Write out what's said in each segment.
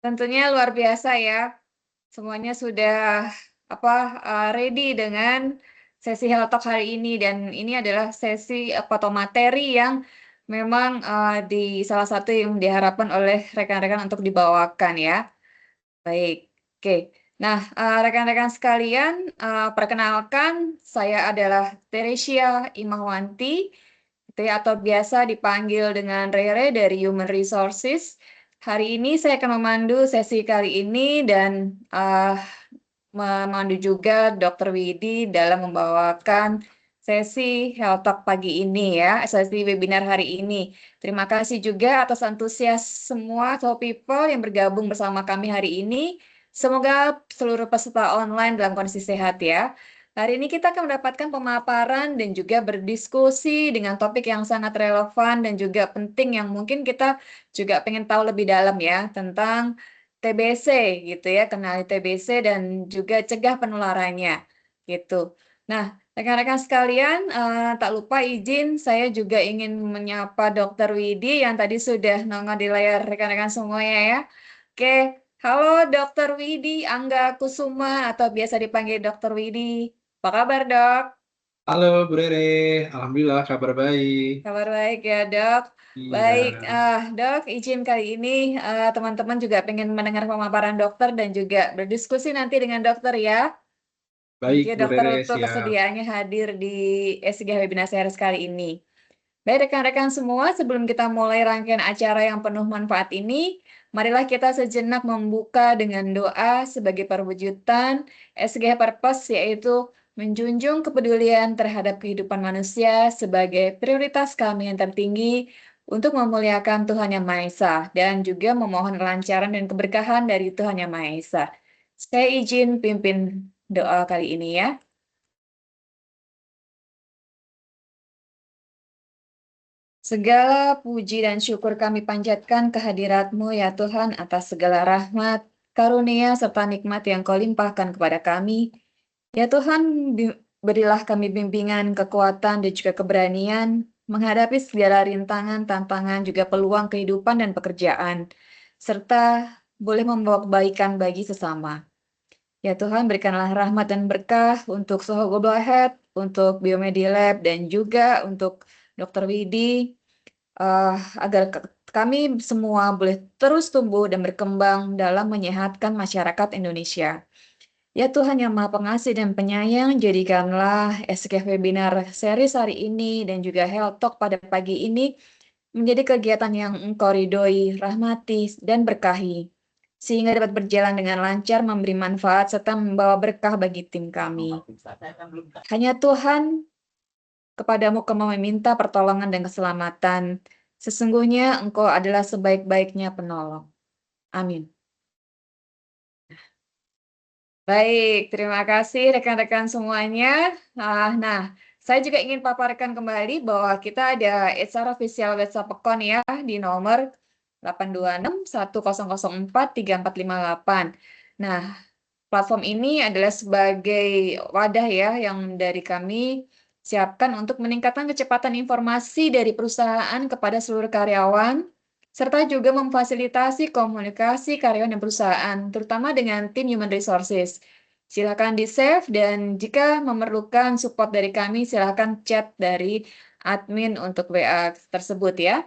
Tentunya luar biasa ya. Semuanya sudah ready dengan sesi Health Talk hari ini dan ini adalah sesi atau materi yang memang di salah satu yang diharapkan oleh rekan-rekan untuk dibawakan ya. Baik, oke. Nah, rekan-rekan sekalian, perkenalkan saya adalah Teresia Imahwanti, gitu ya, atau biasa dipanggil dengan Rere dari Human Resources. Hari ini saya akan memandu sesi kali ini dan memandu juga Dr. Widi dalam membawakan sesi Health Talk pagi ini ya, sesi webinar hari ini. Terima kasih juga atas antusias semua so people yang bergabung bersama kami hari ini. Semoga seluruh peserta online dalam kondisi sehat ya. Hari ini kita akan mendapatkan pemaparan dan juga berdiskusi dengan topik yang sangat relevan dan juga penting yang mungkin kita juga pengen tahu lebih dalam ya tentang TBC gitu ya, kenali TBC dan juga cegah penularannya gitu. Nah, rekan-rekan sekalian, tak lupa izin saya juga ingin menyapa Dr. Widi yang tadi sudah nongol di layar rekan-rekan semuanya ya. Oke, halo Dr. Widi Angga Kusuma atau biasa dipanggil Dr. Widi. Apa kabar, Dok? Halo Bu Rere, Alhamdulillah kabar baik. Kabar baik ya, Dok. Iya, Baik, Dok, izin kali ini teman-teman juga pengen mendengar pemaparan dokter dan juga berdiskusi nanti dengan dokter ya. Thank you baik Bu dokter Rere, untuk siap. kesediaannya hadir di SG Webinar Series kali ini. Baik rekan-rekan semua, sebelum kita mulai rangkaian acara yang penuh manfaat ini, marilah kita sejenak membuka dengan doa sebagai perwujudan SG Purpose, yaitu menjunjung kepedulian terhadap kehidupan manusia sebagai prioritas kami yang tertinggi untuk memuliakan Tuhan Yang Maha Esa dan juga memohon kelancaran dan keberkahan dari Tuhan Yang Maha Esa. Saya izin pimpin doa kali ini ya. Segala puji dan syukur kami panjatkan kehadirat-Mu ya Tuhan atas segala rahmat, karunia, serta nikmat yang Kau limpahkan kepada kami. Ya Tuhan, berilah kami bimbingan, kekuatan, dan juga keberanian menghadapi segala rintangan, tantangan, juga peluang kehidupan dan pekerjaan, serta boleh membawa kebaikan bagi sesama. Ya Tuhan, berikanlah rahmat dan berkah untuk Soho Global Health, untuk Biomedilab, dan juga untuk Dr. Widi, agar kami semua boleh terus tumbuh dan berkembang dalam menyehatkan masyarakat Indonesia. Ya Tuhan yang Maha Pengasih dan Penyayang, jadikanlah SK Webinar series hari ini dan juga Health Talk pada pagi ini menjadi kegiatan yang Engkau ridhoi, rahmati, dan berkahi, sehingga dapat berjalan dengan lancar, memberi manfaat, serta membawa berkah bagi tim kami. Hanya Tuhan, kepadamu kami meminta pertolongan dan keselamatan. Sesungguhnya Engkau adalah sebaik-baiknya penolong. Amin. Baik, terima kasih rekan-rekan semuanya. Nah, saya juga ingin paparkan kembali bahwa kita ada HR official WhatsApp Pekon ya di nomor 82610043458. Nah, platform ini adalah sebagai wadah ya yang dari kami siapkan untuk meningkatkan kecepatan informasi dari perusahaan kepada seluruh karyawan, serta juga memfasilitasi komunikasi karyawan dan perusahaan, terutama dengan tim Human Resources. Silakan di-save dan jika memerlukan support dari kami, silakan chat dari admin untuk WA tersebut ya.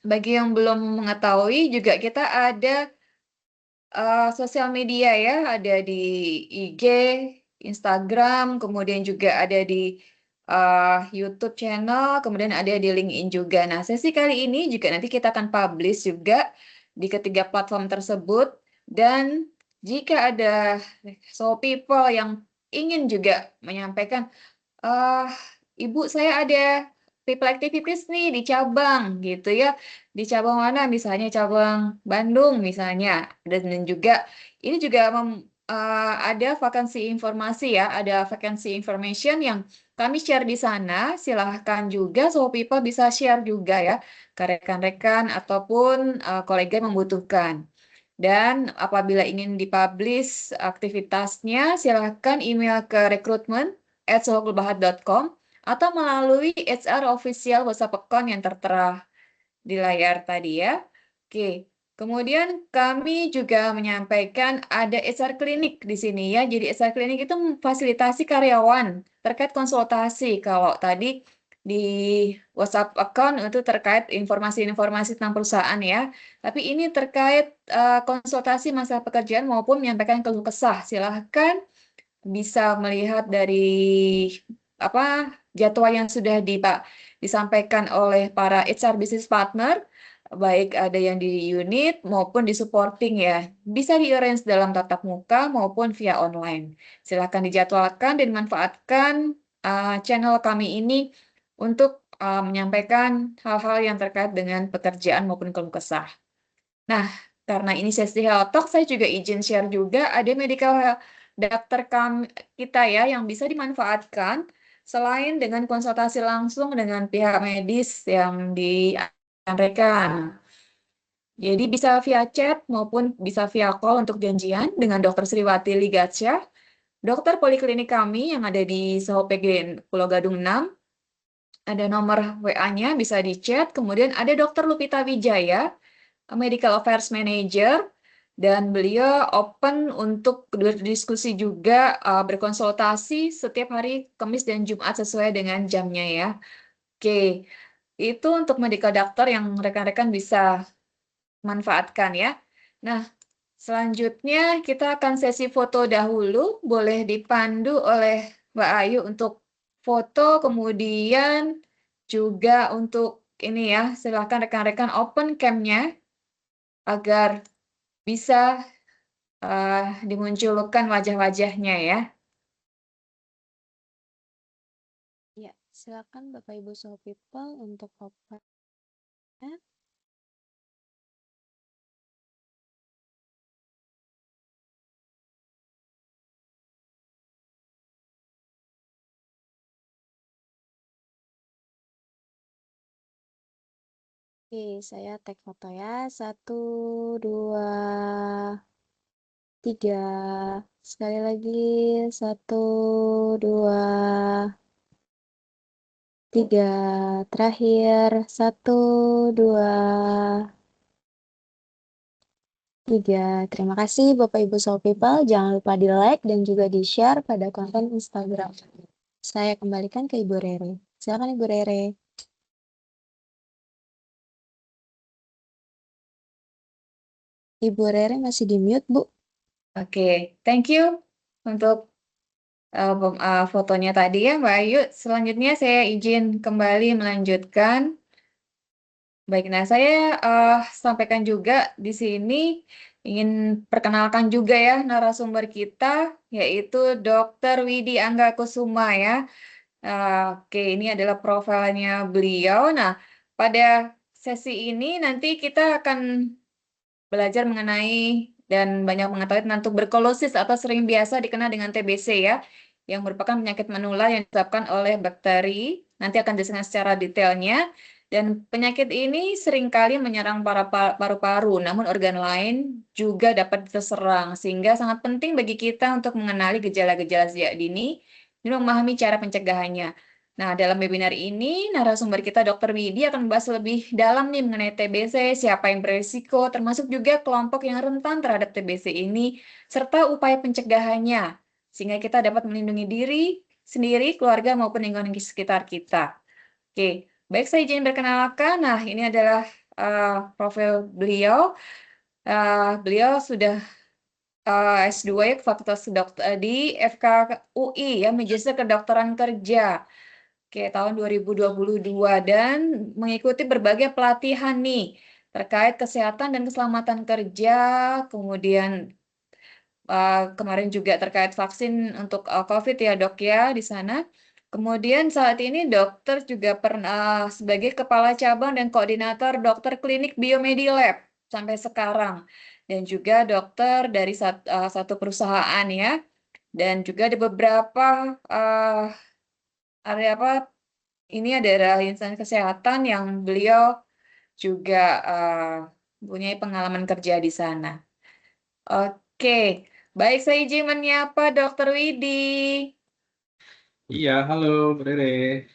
Bagi yang belum mengetahui, juga kita ada sosial media ya, ada di IG, Instagram, kemudian juga ada di YouTube channel, kemudian ada di LinkedIn juga. Nah, sesi kali ini juga nanti kita akan publish juga di ketiga platform tersebut. Dan jika ada so people yang ingin juga menyampaikan, ah Ibu saya ada people activities nih di cabang gitu ya. Di cabang mana? Misalnya cabang Bandung misalnya. Dan juga ini juga ada vakansi informasi ya, ada vakansi information yang kami share di sana. Silahkan juga so people bisa share juga ya ke rekan-rekan ataupun kolega yang membutuhkan. Dan apabila ingin dipublish aktivitasnya, silahkan email ke recruitment@sohoglobal.com atau melalui HR official WhatsApp account yang tertera di layar tadi ya. Oke. Kemudian kami juga menyampaikan ada HR klinik di sini ya. Jadi HR klinik itu memfasilitasi karyawan terkait konsultasi. Kalau tadi di WhatsApp account itu terkait informasi-informasi tentang perusahaan ya. Tapi ini terkait konsultasi masalah pekerjaan maupun menyampaikan keluh kesah. Silahkan bisa melihat dari apa jadwal yang sudah disampaikan oleh para HR business partner, baik ada yang di unit maupun di supporting ya. Bisa di-arrange dalam tatap muka maupun via online. Silakan dijadwalkan dan manfaatkan channel kami ini untuk menyampaikan hal-hal yang terkait dengan pekerjaan maupun keluh kesah. Nah, karena ini sesi Health Talk, saya juga izin share juga ada medical doctor kita ya yang bisa dimanfaatkan selain dengan konsultasi langsung dengan pihak medis yang disampaikan. Jadi bisa via chat maupun bisa via call untuk janjian dengan Dr. Sriwati Ligatsyah, dokter poliklinik kami yang ada di SOPG Pulau Gadung 6. Ada nomor WA-nya, bisa di chat. Kemudian ada Dr. Lupita Wijaya, Medical Affairs Manager, dan beliau open untuk berdiskusi juga, berkonsultasi setiap hari Kamis dan Jumat sesuai dengan jamnya ya. Oke, itu untuk medical doctor yang rekan-rekan bisa manfaatkan ya. Nah, selanjutnya kita akan sesi foto dahulu, boleh dipandu oleh Mbak Ayu untuk foto, kemudian juga untuk ini ya, silakan rekan-rekan open cam-nya agar bisa dimunculkan wajah-wajahnya ya. Ya, silakan Bapak Ibu So People untuk open. Oke, saya tag foto ya. 1, 2, 3. Sekali lagi. 1, 2, 3. Terakhir. 1, 2, 3. Terima kasih Bapak Ibu So People. Jangan lupa di like dan juga di share pada konten Instagram. Saya kembalikan ke Ibu Rere. Silakan Ibu Rere. Ibu Rere masih di mute, Bu. Oke, thank you untuk fotonya tadi ya Mbak Ayu. Selanjutnya saya izin kembali melanjutkan. Baik, nah saya sampaikan juga di sini ingin perkenalkan juga ya narasumber kita, yaitu Dr. Widi Anggakusuma ya. Oke, ini adalah profilnya beliau. Nah, pada sesi ini nanti kita akan belajar mengenai dan banyak mengetahui tentang tuberkulosis atau sering biasa dikenal dengan TBC ya, yang merupakan penyakit menular yang disebabkan oleh bakteri. Nanti akan dijelaskan secara detailnya. Dan penyakit ini seringkali menyerang paru-paru, namun organ lain juga dapat terserang, sehingga sangat penting bagi kita untuk mengenali gejala-gejala sejak dini dan memahami cara pencegahannya. Nah, dalam webinar ini, narasumber kita Dr. Widi akan membahas lebih dalam nih mengenai TBC, siapa yang berisiko, termasuk juga kelompok yang rentan terhadap TBC ini, serta upaya pencegahannya, sehingga kita dapat melindungi diri sendiri, keluarga, maupun lingkungan di sekitar kita. Oke, baik saya izin perkenalkan. Nah, ini adalah profil beliau. Beliau sudah S2 ya, Fakultas Kedokteran di FKUI ya, Magistra Kedokteran Kerja. Oke, tahun 2022 dan mengikuti berbagai pelatihan nih terkait kesehatan dan keselamatan kerja, kemudian kemarin juga terkait vaksin untuk COVID ya dok ya di sana. Kemudian saat ini dokter juga pernah sebagai kepala cabang dan koordinator dokter klinik Biomedi Lab sampai sekarang. Dan juga dokter dari satu perusahaan ya. Dan juga ada beberapa area apa ini adalah instansi kesehatan yang beliau juga mempunyai pengalaman kerja di sana. Oke, baik saya izin menyapa Dr. Widi. Iya, halo, Bu Rere.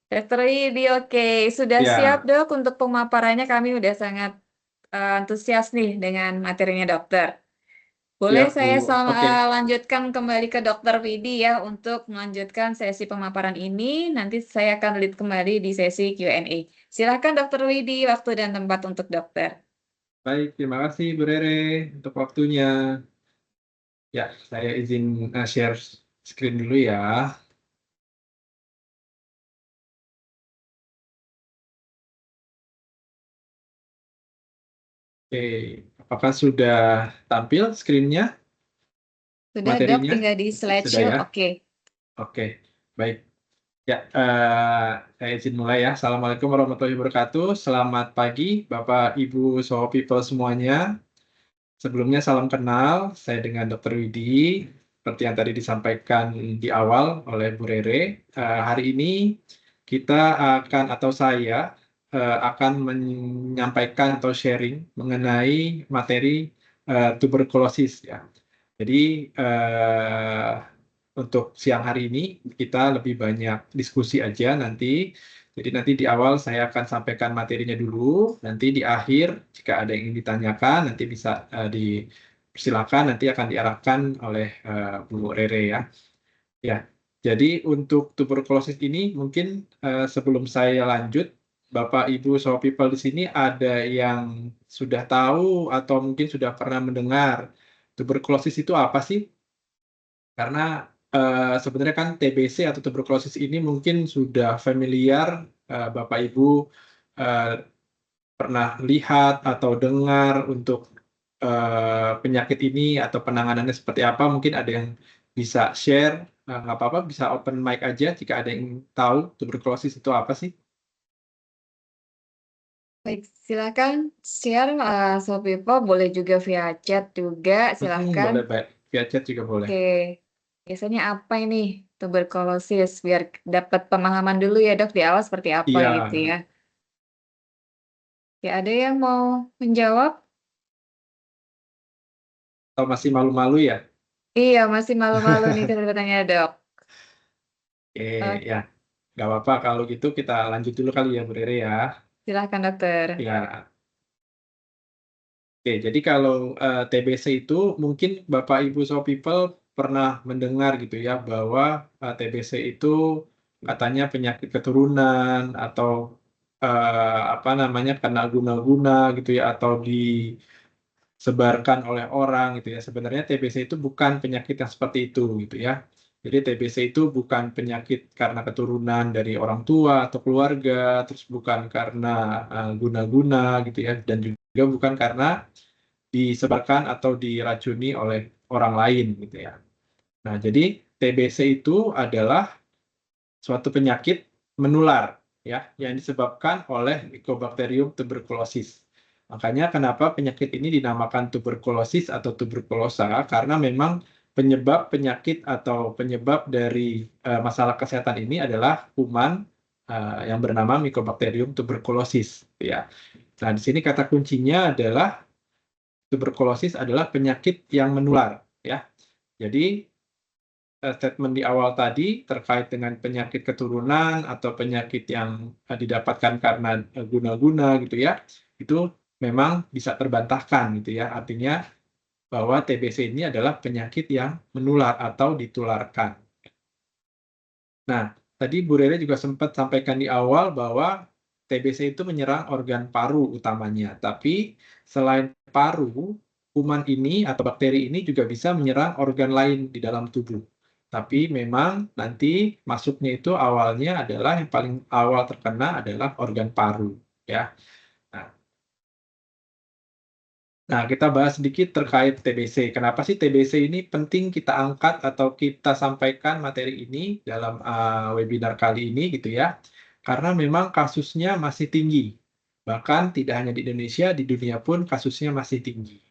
Dr. Widi, oke. Sudah siap Ya, dok untuk pemaparannya kami udah sangat antusias nih dengan materinya dokter. Boleh Siap, saya Bu. Oke. lanjutkan kembali ke Dokter Widi ya untuk melanjutkan sesi pemaparan ini. Nanti saya akan lead kembali di sesi Q&A. Silakan Dokter Widi, waktu dan tempat untuk dokter. Baik, terima kasih Bu Rere untuk waktunya. Ya, saya izin share screen dulu ya. Oke, apakah sudah tampil screen-nya, Sudah dok, materinya? tinggal di Sudah slideshow. ya? Oke. Oke, baik. Ya, saya izin mulai ya. Assalamualaikum warahmatullahi wabarakatuh. Selamat pagi, Bapak, Ibu, so people semuanya. Sebelumnya salam kenal, saya dengan Dr. Widi. Seperti yang tadi disampaikan di awal oleh Bu Rere, hari ini kita akan atau saya akan menyampaikan atau sharing mengenai materi tuberkulosis ya. Jadi untuk siang hari ini kita lebih banyak diskusi aja nanti. Jadi nanti di awal saya akan sampaikan materinya dulu, nanti di akhir jika ada yang ingin ditanyakan nanti bisa dipersilakan, nanti akan diarahkan oleh Bu Rere ya. Ya, jadi untuk tuberkulosis ini mungkin sebelum saya lanjut, Bapak Ibu so people di sini ada yang sudah tahu atau mungkin sudah pernah mendengar tuberkulosis itu apa sih? Karena sebenarnya kan TBC atau tuberkulosis ini mungkin sudah familiar, Bapak Ibu eh, pernah lihat atau dengar untuk penyakit ini atau penanganannya seperti apa. Mungkin ada yang bisa share, nggak apa-apa, bisa open mic aja jika ada yang tahu tuberkulosis itu apa sih. Baik, silakan share so people, boleh juga via chat juga, silakan. Boleh, baik. Via chat juga boleh. Oke, biasanya apa ini tuberkulosis? Biar dapat pemahaman dulu ya dok di awal seperti apa Iya, gitu ya. Ya ada yang mau menjawab? atau masih malu-malu ya? Iya, masih malu-malu nih tanya dok. Oke, ya. Nggak apa-apa, kalau gitu kita lanjut dulu kali ya, Bu Rere ya. Silakan dokter. Ya, oke, jadi kalau TBC itu mungkin Bapak Ibu so people pernah mendengar gitu ya bahwa TBC itu katanya penyakit keturunan atau apa namanya kena guna-guna gitu ya atau disebarkan oleh orang gitu ya. Sebenarnya TBC itu bukan penyakit yang seperti itu gitu ya. Jadi TBC itu bukan penyakit karena keturunan dari orang tua atau keluarga, terus bukan karena guna-guna gitu ya, dan juga bukan karena disebarkan atau diracuni oleh orang lain gitu ya. Nah, jadi TBC itu adalah suatu penyakit menular ya yang disebabkan oleh Mycobacterium tuberculosis. Makanya kenapa penyakit ini dinamakan tuberkulosis atau tuberkulosa karena memang penyebab penyakit atau penyebab dari masalah kesehatan ini adalah kuman yang bernama Mycobacterium tuberculosis ya. Nah, di sini kata kuncinya adalah tuberkulosis adalah penyakit yang menular ya. Jadi statement di awal tadi terkait dengan penyakit keturunan atau penyakit yang didapatkan karena guna-guna gitu ya, itu memang bisa terbantahkan gitu ya. Artinya bahwa TBC ini adalah penyakit yang menular atau ditularkan. Nah, tadi Bu Rere juga sempat sampaikan di awal bahwa TBC itu menyerang organ paru utamanya. Tapi selain paru, kuman ini atau bakteri ini juga bisa menyerang organ lain di dalam tubuh. Tapi memang nanti masuknya itu awalnya adalah yang paling awal terkena adalah organ paru, ya. Nah, kita bahas sedikit terkait TBC. Kenapa sih TBC ini penting kita angkat atau kita sampaikan materi ini dalam webinar kali ini gitu ya. Karena memang kasusnya masih tinggi. Bahkan tidak hanya di Indonesia, di dunia pun kasusnya masih tinggi.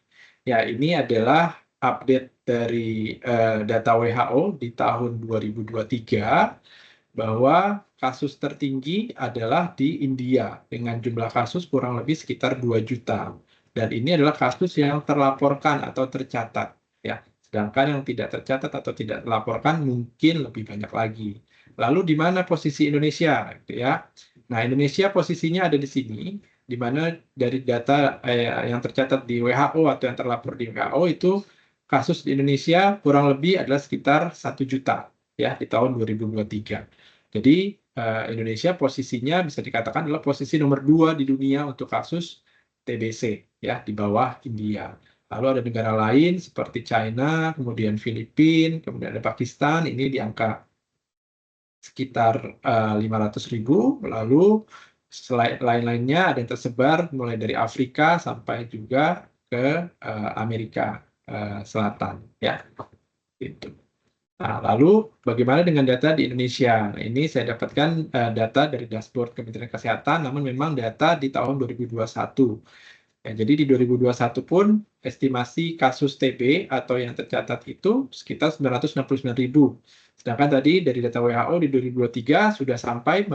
Ya, ini adalah update dari data WHO di tahun 2023 bahwa kasus tertinggi adalah di India dengan jumlah kasus kurang lebih sekitar 2 juta. Dan ini adalah kasus yang terlaporkan atau tercatat ya. Sedangkan yang tidak tercatat atau tidak terlaporkan mungkin lebih banyak lagi. Lalu di mana posisi Indonesia gitu ya? Nah, Indonesia posisinya ada di sini di mana dari data yang tercatat di WHO atau yang terlapor di WHO itu kasus di Indonesia kurang lebih adalah sekitar 1 juta ya di tahun 2023. Jadi Indonesia posisinya bisa dikatakan adalah posisi nomor 2 di dunia untuk kasus TBC ya, di bawah India. Lalu ada negara lain seperti China, kemudian Filipina, kemudian ada Pakistan, ini di angka sekitar 500.000. Lalu lain-lainnya ada yang tersebar mulai dari Afrika sampai juga ke Amerika Selatan ya. Gitu. Nah, lalu bagaimana dengan data di Indonesia? Nah, ini saya dapatkan data dari dashboard Kementerian Kesehatan, namun memang data di tahun 2021. Ya, jadi di 2021 pun estimasi kasus TB atau yang tercatat itu sekitar 969.000. Sedangkan tadi dari data WHO di 2023 sudah sampai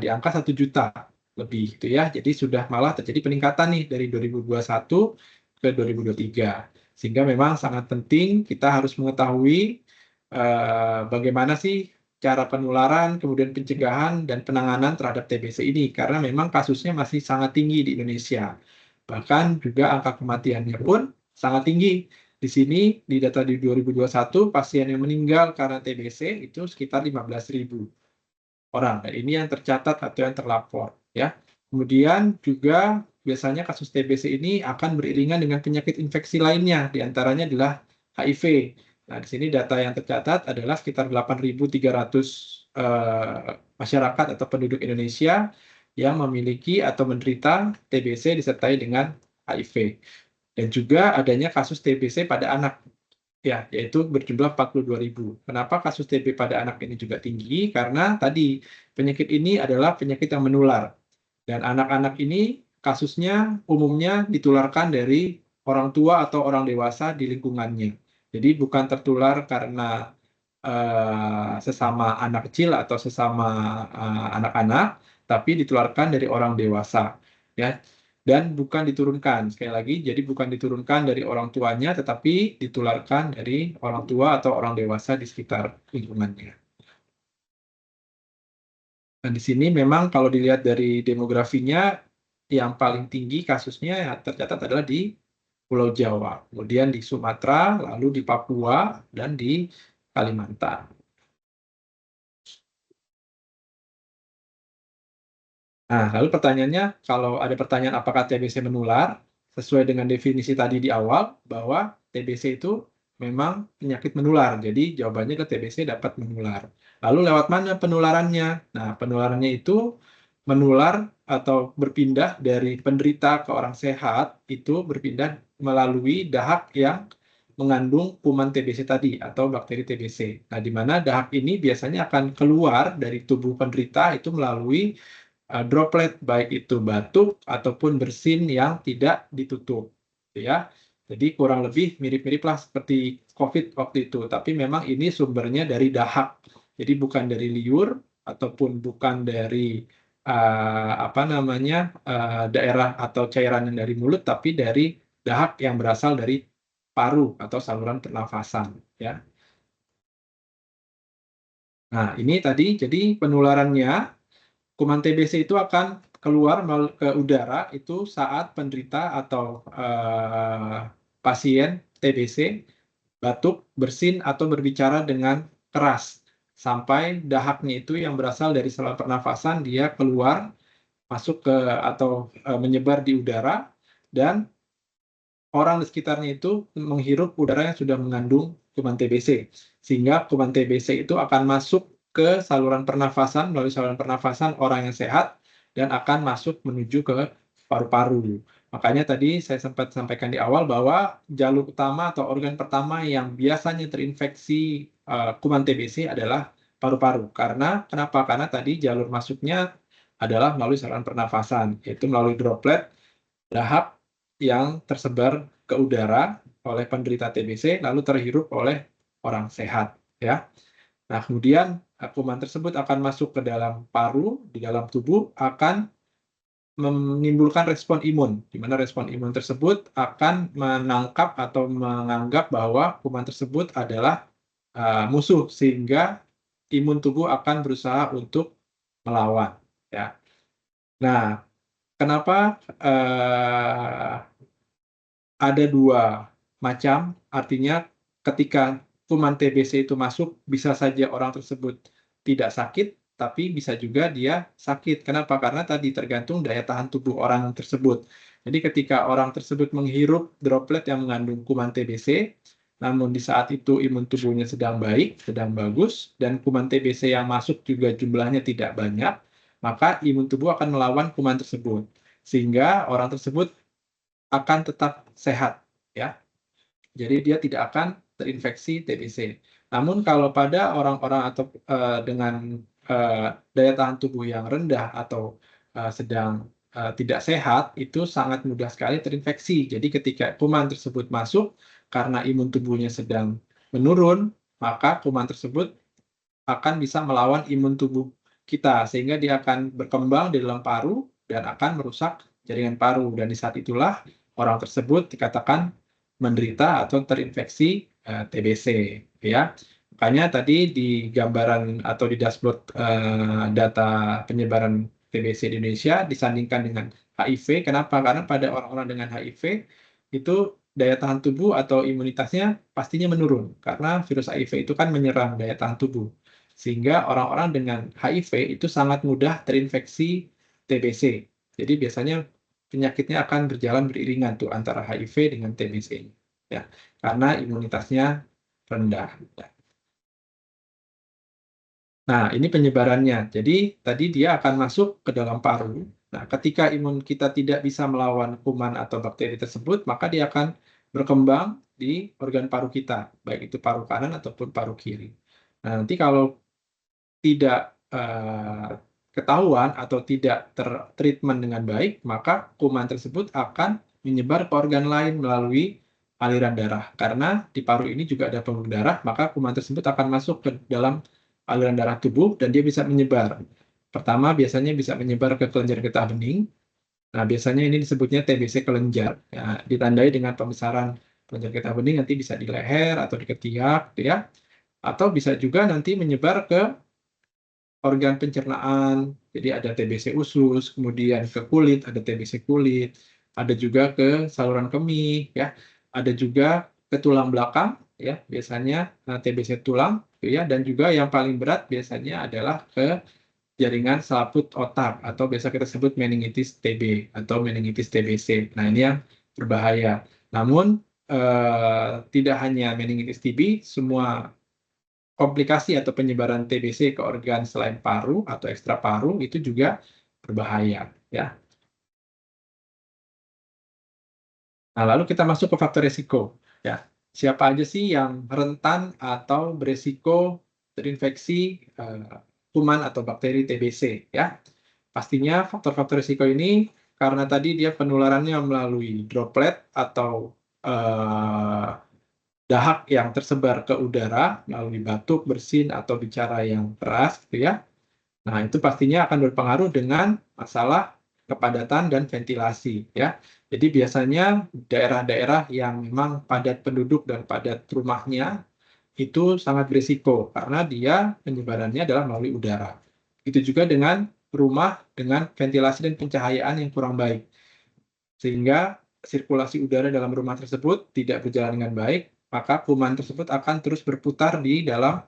di angka 1 juta lebih gitu ya. Jadi sudah malah terjadi peningkatan nih dari 2021 ke 2023. Sehingga memang sangat penting kita harus mengetahui bagaimana sih cara penularan, kemudian pencegahan dan penanganan terhadap TBC ini karena memang kasusnya masih sangat tinggi di Indonesia. Bahkan juga angka kematiannya pun sangat tinggi. Di sini di data di 2021 pasien yang meninggal karena TBC itu sekitar 15.000 orang. Dan ini yang tercatat atau yang terlapor ya. Kemudian juga biasanya kasus TBC ini akan beriringan dengan penyakit infeksi lainnya, diantaranya adalah HIV. Nah, di sini data yang tercatat adalah sekitar 8.300 masyarakat atau penduduk Indonesia yang memiliki atau menderita TBC disertai dengan HIV. Dan juga adanya kasus TBC pada anak, ya, yaitu berjumlah 42.000. Kenapa kasus TB pada anak ini juga tinggi? Karena tadi penyakit ini adalah penyakit yang menular. Dan anak-anak ini kasusnya umumnya ditularkan dari orang tua atau orang dewasa di lingkungannya. Jadi bukan tertular karena sesama anak kecil atau sesama anak-anak, tapi ditularkan dari orang dewasa. Ya, dan bukan diturunkan. Sekali lagi, jadi bukan diturunkan dari orang tuanya, tetapi ditularkan dari orang tua atau orang dewasa di sekitar lingkungannya. Dan di sini memang kalau dilihat dari demografinya, yang paling tinggi kasusnya yang tercatat adalah di Pulau Jawa, kemudian di Sumatera, lalu di Papua, dan di Kalimantan. Nah, lalu pertanyaannya, kalau ada pertanyaan apakah TBC menular, sesuai dengan definisi tadi di awal, bahwa TBC itu memang penyakit menular. Jadi jawabannya ke TBC dapat menular. Lalu lewat mana penularannya? Nah, penularannya itu menular atau berpindah dari penderita ke orang sehat, itu berpindah melalui dahak yang mengandung kuman TBC tadi atau bakteri TBC. Nah, di mana dahak ini biasanya akan keluar dari tubuh penderita itu melalui droplet, baik itu batuk ataupun bersin yang tidak ditutup, ya. Jadi kurang lebih mirip-mirip lah seperti COVID waktu itu, tapi memang ini sumbernya dari dahak. Jadi bukan dari liur ataupun bukan dari daerah atau cairan yang dari mulut, tapi dari dahak yang berasal dari paru atau saluran pernafasan, ya. Nah, ini tadi jadi penularannya. Kuman TBC itu akan keluar ke udara itu saat penderita atau pasien TBC batuk, bersin, atau berbicara dengan keras. Sampai dahaknya itu yang berasal dari saluran pernafasan, dia keluar, masuk ke atau menyebar di udara, dan orang di sekitarnya itu menghirup udara yang sudah mengandung kuman TBC. Sehingga kuman TBC itu akan masuk ke saluran pernafasan, melalui saluran pernafasan orang yang sehat, dan akan masuk menuju ke paru-paru. Makanya tadi saya sempat sampaikan di awal bahwa jalur utama atau organ pertama yang biasanya terinfeksi kuman TBC adalah paru-paru. Kenapa? Karena tadi jalur masuknya adalah melalui saluran pernafasan, yaitu melalui droplet dahak yang tersebar ke udara oleh penderita TBC lalu terhirup oleh orang sehat, ya. Nah, kemudian kuman tersebut akan masuk ke dalam paru, di dalam tubuh akan menimbulkan respon imun, di mana respon imun tersebut akan menangkap atau menganggap bahwa kuman tersebut adalah musuh, sehingga imun tubuh akan berusaha untuk melawan, ya. Nah, kenapa ada dua macam, artinya ketika kuman TBC itu masuk, bisa saja orang tersebut tidak sakit, tapi bisa juga dia sakit. Kenapa? Karena tadi tergantung daya tahan tubuh orang tersebut. Jadi ketika orang tersebut menghirup droplet yang mengandung kuman TBC, namun di saat itu imun tubuhnya sedang baik, sedang bagus, dan kuman TBC yang masuk juga jumlahnya tidak banyak, maka imun tubuh akan melawan kuman tersebut. Sehingga orang tersebut akan tetap sehat, ya. Jadi dia tidak akan terinfeksi TBC. Namun kalau pada orang-orang atau dengan daya tahan tubuh yang rendah atau sedang tidak sehat, itu sangat mudah sekali terinfeksi. Jadi ketika kuman tersebut masuk, karena imun tubuhnya sedang menurun, maka kuman tersebut akan bisa melawan imun tubuh kita, sehingga dia akan berkembang di dalam paru dan akan merusak jaringan paru. Dan di saat itulah orang tersebut dikatakan menderita atau terinfeksi TBC, ya. Makanya tadi di gambaran atau di dashboard data penyebaran TBC di Indonesia disandingkan dengan HIV. Kenapa? Karena pada orang-orang dengan HIV itu daya tahan tubuh atau imunitasnya pastinya menurun karena virus HIV itu kan menyerang daya tahan tubuh. Sehingga orang-orang dengan HIV itu sangat mudah terinfeksi TBC. Jadi biasanya penyakitnya akan berjalan beriringan tuh antara HIV dengan TBC, ya, karena imunitasnya rendah. Nah, ini penyebarannya. Jadi tadi dia akan masuk ke dalam paru. Nah, ketika imun kita tidak bisa melawan kuman atau bakteri tersebut, maka dia akan berkembang di organ paru kita, baik itu paru kanan ataupun paru kiri. Nah, nanti kalau tidak ketahuan atau tidak tertreatment dengan baik, maka kuman tersebut akan menyebar ke organ lain melalui aliran darah. Karena di paru ini juga ada pembuluh darah, maka kuman tersebut akan masuk ke dalam aliran darah tubuh dan dia bisa menyebar. Pertama, biasanya bisa menyebar ke kelenjar getah bening. Nah, biasanya ini disebutnya TBC kelenjar. Ya, ditandai dengan pembesaran kelenjar getah bening, nanti bisa di leher atau di ketiak, ya. Atau bisa juga nanti menyebar ke organ pencernaan, jadi ada TBC usus, kemudian ke kulit, ada TBC kulit, ada juga ke saluran kemih, ya, ada juga ke tulang belakang, ya, biasanya TBC tulang, ya, dan juga yang paling berat biasanya adalah ke jaringan selaput otak atau biasa kita sebut meningitis TB atau meningitis TBC. Nah, ini yang berbahaya. Namun tidak hanya meningitis TB, semua komplikasi atau penyebaran TBC ke organ selain paru atau ekstra paru itu juga berbahaya, ya. Nah, lalu kita masuk ke faktor risiko, ya. Siapa aja sih yang rentan atau beresiko terinfeksi kuman atau bakteri TBC, ya. Pastinya faktor-faktor risiko ini karena tadi dia penularannya melalui droplet atau dahak yang tersebar ke udara melalui batuk, bersin, atau bicara yang keras, gitu ya. Nah, itu pastinya akan berpengaruh dengan masalah kepadatan dan ventilasi, ya. Jadi biasanya daerah-daerah yang memang padat penduduk dan padat rumahnya itu sangat berisiko karena dia penyebarannya adalah melalui udara. Itu juga dengan rumah dengan ventilasi dan pencahayaan yang kurang baik. Sehingga sirkulasi udara dalam rumah tersebut tidak berjalan dengan baik, maka kuman tersebut akan terus berputar di dalam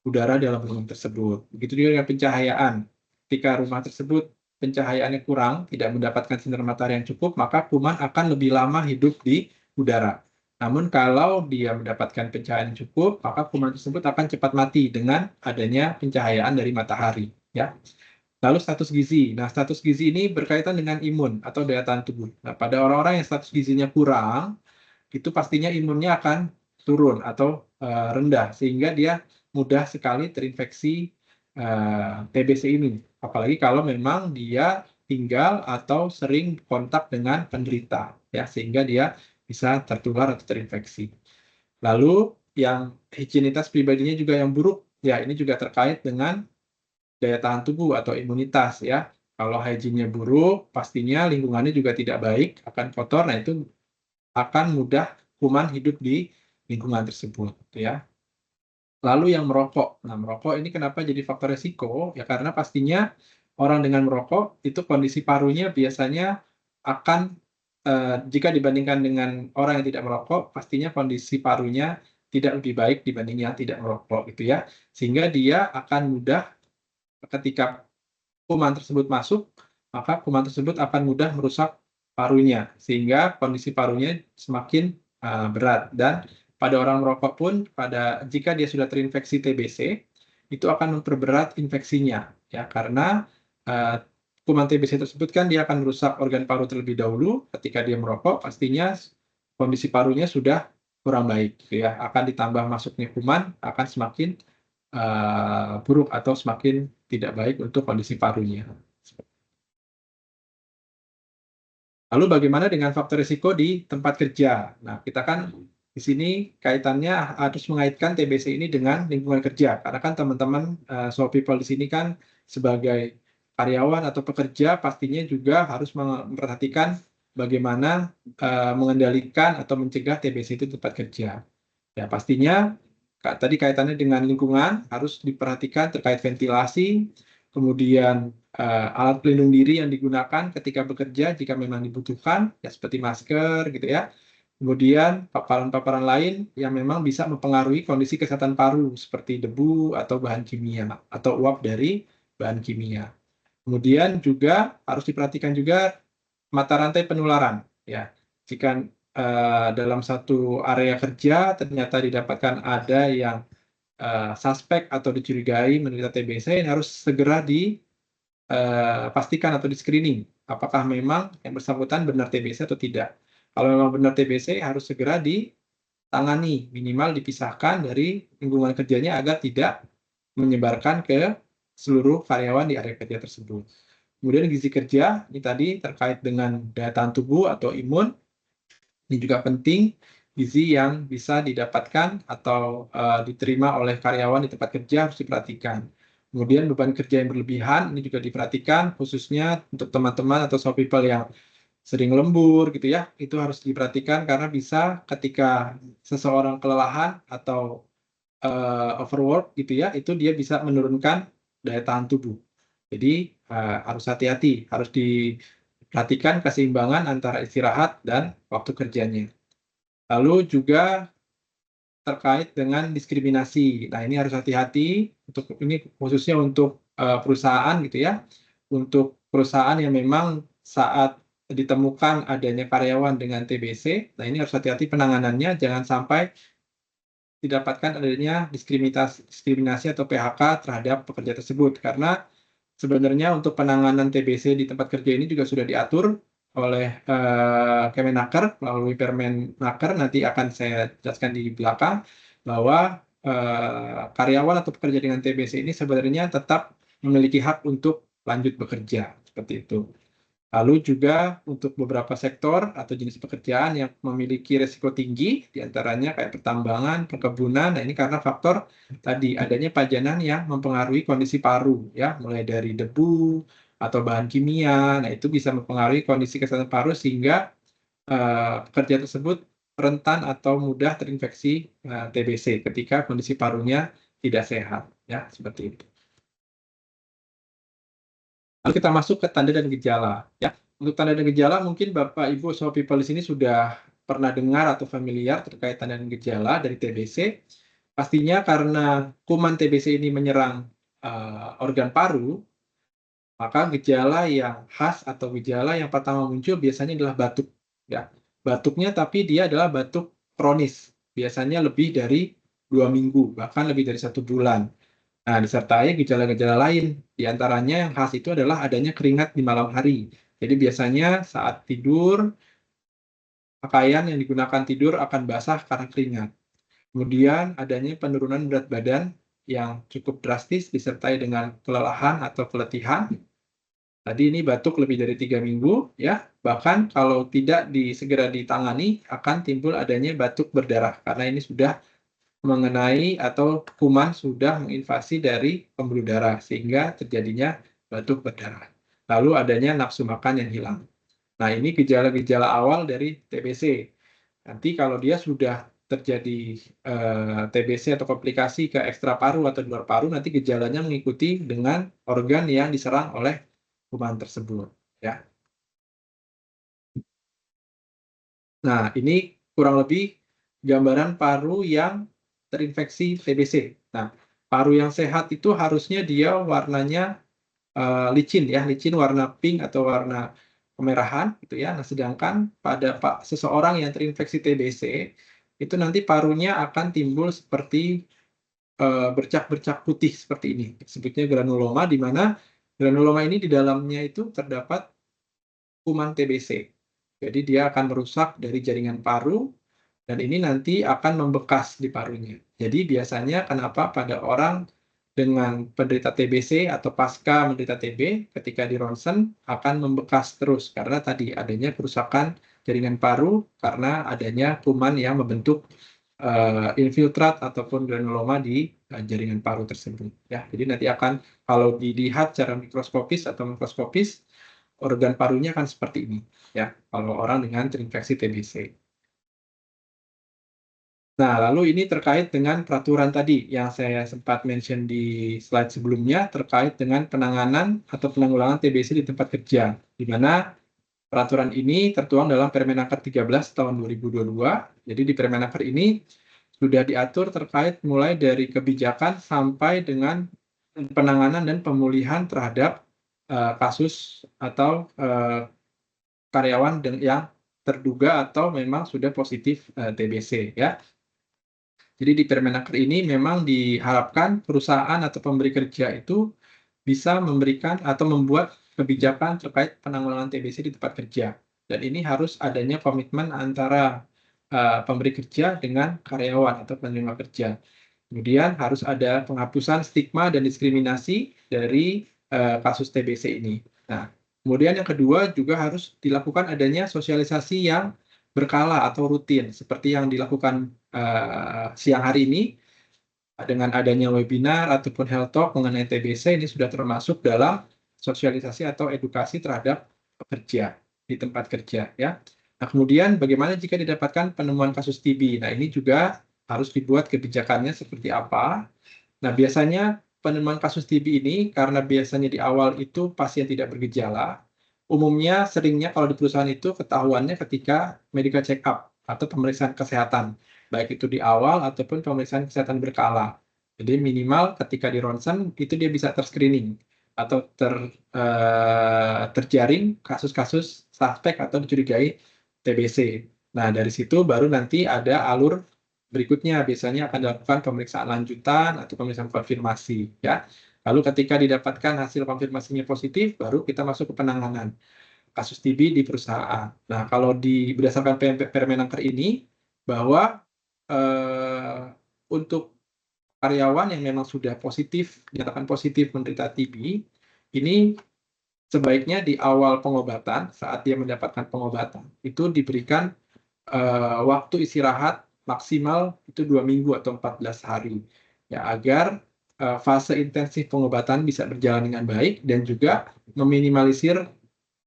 udara dalam rumah tersebut. Begitu juga dengan pencahayaan. Ketika rumah tersebut pencahayaannya kurang, tidak mendapatkan sinar matahari yang cukup, maka kuman akan lebih lama hidup di udara. Namun kalau dia mendapatkan pencahayaan yang cukup, maka kuman tersebut akan cepat mati dengan adanya pencahayaan dari matahari, ya. Lalu status gizi. Nah, status gizi ini berkaitan dengan imun atau daya tahan tubuh. Nah, pada orang-orang yang status gizinya kurang, itu pastinya imunnya akan turun atau rendah, sehingga dia mudah sekali terinfeksi TBC ini. Apalagi kalau memang dia tinggal atau sering kontak dengan penderita, ya, sehingga dia bisa tertular atau terinfeksi. Lalu yang higienitas pribadinya juga yang buruk, ya ini juga terkait dengan daya tahan tubuh atau imunitas, ya. Kalau hygiene-nya buruk, pastinya lingkungannya juga tidak baik, akan kotor. Nah, itu akan mudah kuman hidup di lingkungan tersebut, ya. Lalu yang merokok. Nah, merokok ini kenapa jadi faktor resiko? Ya karena pastinya orang dengan merokok itu kondisi parunya biasanya akan jika dibandingkan dengan orang yang tidak merokok, pastinya kondisi parunya tidak lebih baik dibanding yang tidak merokok gitu ya. Sehingga dia akan mudah ketika kuman tersebut masuk, maka kuman tersebut akan mudah merusak parunya sehingga kondisi parunya semakin berat. Dan pada orang merokok pun jika dia sudah terinfeksi TBC itu akan memperberat infeksinya ya karena kuman TBC tersebut kan dia akan merusak organ paru terlebih dahulu. Ketika dia merokok pastinya kondisi parunya sudah kurang baik gitu ya, akan ditambah masuknya kuman akan semakin buruk atau semakin tidak baik untuk kondisi parunya. Lalu bagaimana dengan faktor risiko di tempat kerja? Nah, kita kan di sini kaitannya harus mengaitkan TBC ini dengan lingkungan kerja. Karena kan teman-teman So People di sini kan sebagai karyawan atau pekerja pastinya juga harus memperhatikan bagaimana mengendalikan atau mencegah TBC itu di tempat kerja. Ya, pastinya tadi kaitannya dengan lingkungan harus diperhatikan terkait ventilasi, kemudian alat pelindung diri yang digunakan ketika bekerja jika memang dibutuhkan, ya seperti masker gitu ya. Kemudian paparan-paparan lain yang memang bisa mempengaruhi kondisi kesehatan paru seperti debu atau bahan kimia atau uap dari bahan kimia. Kemudian juga harus diperhatikan juga mata rantai penularan ya. Jika dalam satu area kerja ternyata didapatkan ada yang suspek atau dicurigai menderita TBC, harus segera dipastikan atau di-screening apakah memang yang bersangkutan benar TBC atau tidak. Kalau memang benar TBC harus segera ditangani, minimal dipisahkan dari lingkungan kerjanya agar tidak menyebarkan ke seluruh karyawan di area kerja tersebut. Kemudian gizi kerja, ini tadi terkait dengan daya tahan tubuh atau imun. Ini juga penting, gizi yang bisa didapatkan atau diterima oleh karyawan di tempat kerja harus diperhatikan. Kemudian beban kerja yang berlebihan ini juga diperhatikan, khususnya untuk teman-teman atau So People yang sering lembur gitu ya, itu harus diperhatikan karena bisa ketika seseorang kelelahan atau overwork gitu ya, itu dia bisa menurunkan daya tahan tubuh. Jadi harus hati-hati, harus diperhatikan keseimbangan antara istirahat dan waktu kerjanya. Lalu juga terkait dengan diskriminasi. Nah, ini harus hati-hati ini khususnya untuk perusahaan gitu ya. Untuk perusahaan yang memang saat ditemukan adanya karyawan dengan TBC, nah ini harus hati-hati penanganannya, jangan sampai didapatkan adanya diskriminasi atau PHK terhadap pekerja tersebut. Karena sebenarnya untuk penanganan TBC di tempat kerja ini juga sudah diatur oleh Kemenaker melalui Permenaker, nanti akan saya jelaskan di belakang bahwa karyawan atau pekerja dengan TBC ini sebenarnya tetap memiliki hak untuk lanjut bekerja seperti itu. Lalu juga untuk beberapa sektor atau jenis pekerjaan yang memiliki risiko tinggi, diantaranya kayak pertambangan, perkebunan. Nah, ini karena faktor tadi adanya pajanan yang mempengaruhi kondisi paru, ya, mulai dari debu atau bahan kimia. Nah, itu bisa mempengaruhi kondisi kesehatan paru sehingga pekerja tersebut rentan atau mudah terinfeksi TBC ketika kondisi parunya tidak sehat, ya, seperti itu. Lalu kita masuk ke tanda dan gejala. Ya, untuk tanda dan gejala mungkin Bapak Ibu So People di sini sudah pernah dengar atau familiar terkait tanda dan gejala dari TBC. Pastinya karena kuman TBC ini menyerang organ paru, maka gejala yang khas atau gejala yang pertama muncul biasanya adalah batuk. Ya, batuknya tapi dia adalah batuk kronis. Biasanya lebih dari 2 minggu, bahkan lebih dari 1 bulan. Nah, disertai gejala-gejala lain. Di antaranya yang khas itu adalah adanya keringat di malam hari. Jadi biasanya saat tidur, pakaian yang digunakan tidur akan basah karena keringat. Kemudian adanya penurunan berat badan yang cukup drastis disertai dengan kelelahan atau keletihan. Tadi ini batuk lebih dari 3 minggu, ya. Bahkan kalau tidak segera ditangani, akan timbul adanya batuk berdarah. Karena ini sudah mengenai atau kuman sudah menginvasi dari pembuluh darah sehingga terjadinya batuk berdarah. Lalu adanya nafsu makan yang hilang. Nah, ini gejala-gejala awal dari TBC. Nanti kalau dia sudah terjadi TBC atau komplikasi ke ekstra paru atau luar paru, nanti gejalanya mengikuti dengan organ yang diserang oleh kuman tersebut. Ya. Nah, ini kurang lebih gambaran paru yang terinfeksi TBC. Nah, paru yang sehat itu harusnya dia warnanya licin ya, licin warna pink atau warna kemerahan gitu ya. Nah, sedangkan pada seseorang yang terinfeksi TBC itu nanti parunya akan timbul seperti bercak-bercak putih seperti ini. Disebutnya granuloma, di mana granuloma ini di dalamnya itu terdapat kuman TBC. Jadi dia akan merusak dari jaringan paru dan ini nanti akan membekas di parunya. Jadi biasanya kenapa pada orang dengan penderita TBC atau pasca menderita TB ketika di ronsen akan membekas terus karena tadi adanya kerusakan jaringan paru karena adanya kuman yang membentuk infiltrat ataupun granuloma di jaringan paru tersebut. Ya, jadi nanti akan kalau dilihat secara mikroskopis atau mikroskopis organ parunya akan seperti ini. Ya, kalau orang dengan terinfeksi TBC. Nah, lalu ini terkait dengan peraturan tadi yang saya sempat mention di slide sebelumnya terkait dengan penanganan atau penanggulangan TBC di tempat kerja, di mana peraturan ini tertuang dalam Permenaker 13 tahun 2022. Jadi di Permenaker ini sudah diatur terkait mulai dari kebijakan sampai dengan penanganan dan pemulihan terhadap kasus atau karyawan yang terduga atau memang sudah positif TBC ya. Jadi di Permenaker ini memang diharapkan perusahaan atau pemberi kerja itu bisa memberikan atau membuat kebijakan terkait penanggulangan TBC di tempat kerja. Dan ini harus adanya komitmen antara pemberi kerja dengan karyawan atau penerima kerja. Kemudian harus ada penghapusan stigma dan diskriminasi dari kasus TBC ini. Nah, kemudian yang kedua juga harus dilakukan adanya sosialisasi yang berkala atau rutin, seperti yang dilakukan siang hari ini dengan adanya webinar ataupun health talk mengenai TBC ini sudah termasuk dalam sosialisasi atau edukasi terhadap pekerja di tempat kerja ya. Nah, kemudian bagaimana jika didapatkan penemuan kasus TB? Nah, ini juga harus dibuat kebijakannya seperti apa. Nah, biasanya penemuan kasus TB ini karena biasanya di awal itu pasien tidak bergejala, umumnya seringnya kalau di perusahaan itu ketahuannya ketika medical check up atau pemeriksaan kesehatan, baik itu di awal ataupun pemeriksaan kesehatan berkala. Jadi minimal ketika di ronsen itu dia bisa terscreening atau terjaring kasus-kasus suspek atau dicurigai TBC. Nah, dari situ baru nanti ada alur berikutnya, biasanya akan dilakukan pemeriksaan lanjutan atau pemeriksaan konfirmasi. Ya. Lalu ketika didapatkan hasil konfirmasinya positif, baru kita masuk ke penanganan kasus TB di perusahaan. Nah, kalau berdasarkan Permenaker ini, bahwa untuk karyawan yang memang sudah positif, dinyatakan positif menderita TB, ini sebaiknya di awal pengobatan, saat dia mendapatkan pengobatan, itu diberikan waktu istirahat maksimal itu 2 minggu atau 14 hari. Ya, agar fase intensif pengobatan bisa berjalan dengan baik dan juga meminimalisir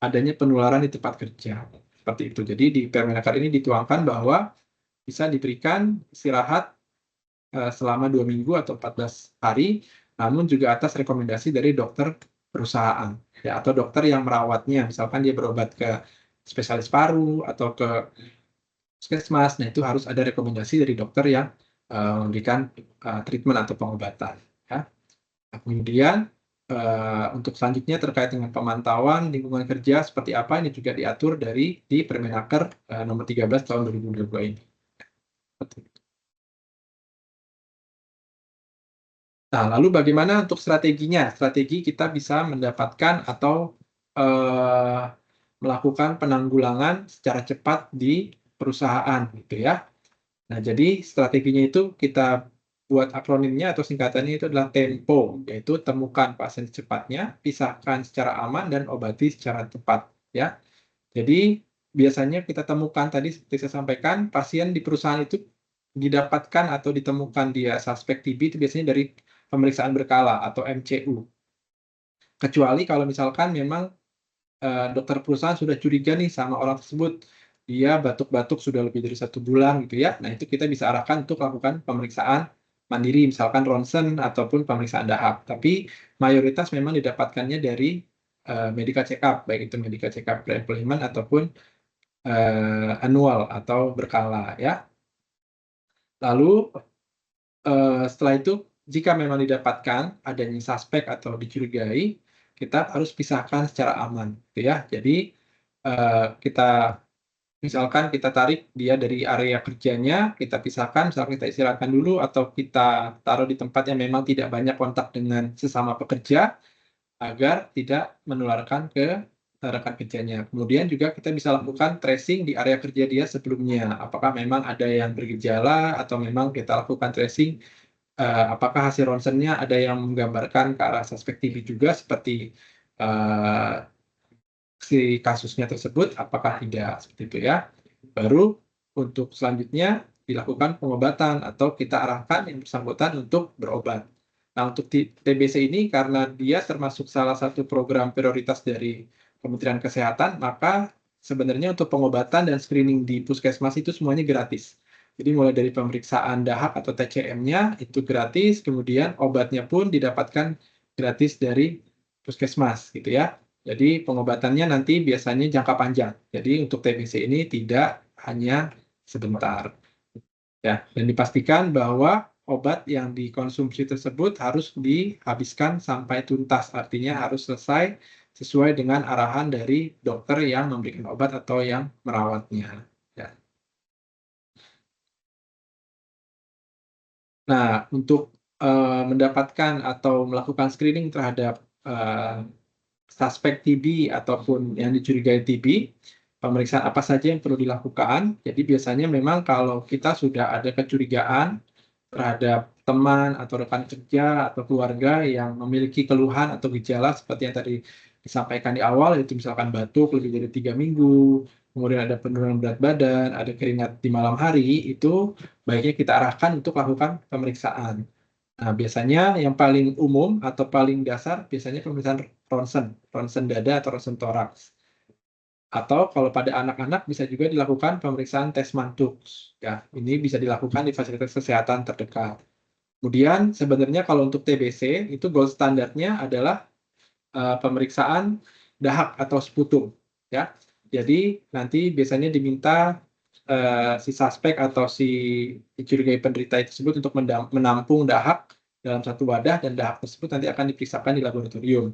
adanya penularan di tempat kerja. Seperti itu. Jadi di Permenaker ini dituangkan bahwa bisa diberikan istirahat selama 2 minggu atau 14 hari, namun juga atas rekomendasi dari dokter perusahaan ya, atau dokter yang merawatnya. Misalkan dia berobat ke spesialis paru atau ke puskesmas, nah itu harus ada rekomendasi dari dokter yang memberikan treatment atau pengobatan. Ya. Nah, kemudian untuk selanjutnya terkait dengan pemantauan lingkungan kerja seperti apa, ini juga diatur di Permenaker nomor 13 tahun 2022 ini. Nah, lalu bagaimana untuk strateginya? Strategi kita bisa mendapatkan atau melakukan penanggulangan secara cepat di perusahaan, gitu ya. Nah, jadi strateginya itu kita buat akronimnya atau singkatannya itu adalah TEMPO, yaitu temukan pasien secepatnya, pisahkan secara aman, dan obati secara tepat. Ya. Jadi biasanya kita temukan tadi seperti saya sampaikan, pasien di perusahaan itu didapatkan atau ditemukan dia suspek TB itu biasanya dari pemeriksaan berkala atau MCU. Kecuali kalau misalkan memang dokter perusahaan sudah curiga nih sama orang tersebut, dia batuk-batuk sudah lebih dari 1 bulan gitu ya. Nah, itu kita bisa arahkan untuk lakukan pemeriksaan mandiri, misalkan ronsen ataupun pemeriksaan dahak. Tapi mayoritas memang didapatkannya dari medical check up, baik itu medical check up pre-employment ataupun annual atau berkala ya. Lalu setelah itu jika memang didapatkan adanya suspek atau dicurigai, kita harus pisahkan secara aman gitu ya. Jadi kita misalkan kita tarik dia dari area kerjanya, kita pisahkan, misalkan kita istirahatkan dulu atau kita taruh di tempat yang memang tidak banyak kontak dengan sesama pekerja, agar tidak menularkan ke rekan kerjanya. Kemudian juga kita bisa lakukan tracing di area kerja dia sebelumnya. Apakah memang ada yang bergejala atau memang kita lakukan tracing, apakah hasil ronsennya ada yang menggambarkan ke arah suspek TB juga seperti si kasusnya tersebut, apakah tidak, seperti itu ya. Baru untuk selanjutnya dilakukan pengobatan atau kita arahkan yang bersangkutan untuk berobat. Nah, untuk TBC ini karena dia termasuk salah satu program prioritas dari Kementerian Kesehatan, maka sebenarnya untuk pengobatan dan screening di puskesmas itu semuanya gratis. Jadi mulai dari pemeriksaan dahak atau TCM-nya itu gratis, kemudian obatnya pun didapatkan gratis dari puskesmas gitu ya. Jadi pengobatannya nanti biasanya jangka panjang. Jadi untuk TBC ini tidak hanya sebentar. Ya, dan dipastikan bahwa obat yang dikonsumsi tersebut harus dihabiskan sampai tuntas. Artinya harus selesai sesuai dengan arahan dari dokter yang memberikan obat atau yang merawatnya. Ya. Nah, untuk mendapatkan atau melakukan screening terhadap suspek TB ataupun yang dicurigai TB, pemeriksaan apa saja yang perlu dilakukan. Jadi biasanya memang kalau kita sudah ada kecurigaan terhadap teman atau rekan kerja atau keluarga yang memiliki keluhan atau gejala seperti yang tadi disampaikan di awal, yaitu misalkan batuk lebih dari 3 minggu, kemudian ada penurunan berat badan, ada keringat di malam hari, itu baiknya kita arahkan untuk lakukan pemeriksaan. Nah, biasanya yang paling umum atau paling dasar biasanya pemeriksaan ronsen dada atau ronsen toraks. Atau kalau pada anak-anak bisa juga dilakukan pemeriksaan tes mantuk. Ya, ini bisa dilakukan di fasilitas kesehatan terdekat. Kemudian sebenarnya kalau untuk TBC itu gold standarnya adalah pemeriksaan dahak atau sputum. Ya, jadi nanti biasanya diminta si suspek atau si dicurigai penderita tersebut untuk menampung dahak dalam satu wadah dan dahak tersebut nanti akan diperiksakan di laboratorium.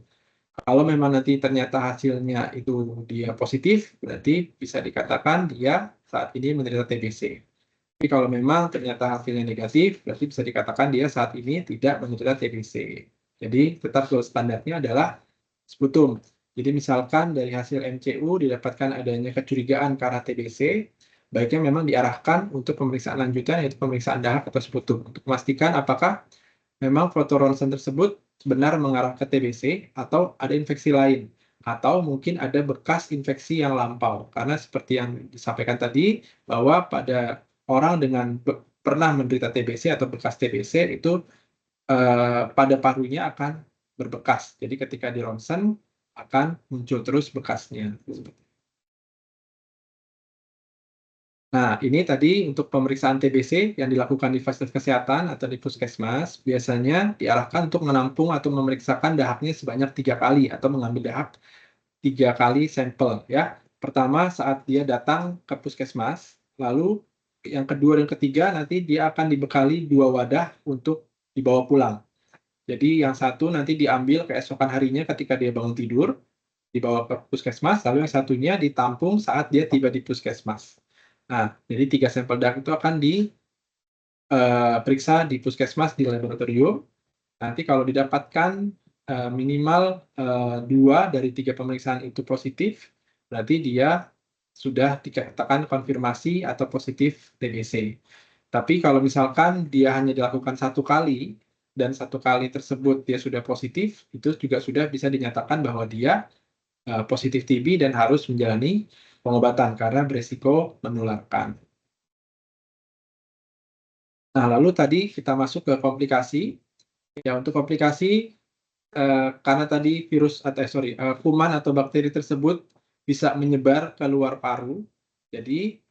Kalau memang nanti ternyata hasilnya itu dia positif, berarti bisa dikatakan dia saat ini menderita TBC. Tapi kalau memang ternyata hasilnya negatif, berarti bisa dikatakan dia saat ini tidak menderita TBC. Jadi tetap gold standarnya adalah sputum. Jadi misalkan dari hasil MCU didapatkan adanya kecurigaan karena TBC, baiknya memang diarahkan untuk pemeriksaan lanjutan yaitu pemeriksaan dahak atau sputum untuk memastikan apakah memang foto ronsen tersebut benar mengarah ke TBC atau ada infeksi lain atau mungkin ada bekas infeksi yang lampau karena seperti yang disampaikan tadi bahwa pada orang dengan pernah menderita TBC atau bekas TBC itu pada parunya akan berbekas. Jadi ketika di ronsen akan muncul terus bekasnya. Nah, ini tadi untuk pemeriksaan TBC yang dilakukan di fasilitas kesehatan atau di puskesmas, biasanya diarahkan untuk menampung atau memeriksakan dahaknya sebanyak 3 kali atau mengambil dahak 3 kali sampel ya. Pertama saat dia datang ke puskesmas, lalu yang kedua dan ketiga nanti dia akan dibekali 2 wadah untuk dibawa pulang. Jadi yang satu nanti diambil keesokan harinya ketika dia bangun tidur, dibawa ke puskesmas, lalu yang satunya ditampung saat dia tiba di puskesmas. Nah, jadi 3 sampel dahak itu akan diperiksa di puskesmas di laboratorium. Nanti kalau didapatkan minimal 2 dari 3 pemeriksaan itu positif, berarti dia sudah dikatakan konfirmasi atau positif TBC. Tapi kalau misalkan dia hanya dilakukan 1 kali, dan 1 kali tersebut dia sudah positif, itu juga sudah bisa dinyatakan bahwa dia positif TB dan harus menjalani pengobatan karena beresiko menularkan. Nah, lalu tadi kita masuk ke komplikasi. Ya, untuk komplikasi karena tadi virus atau kuman atau bakteri tersebut bisa menyebar ke luar paru. Jadi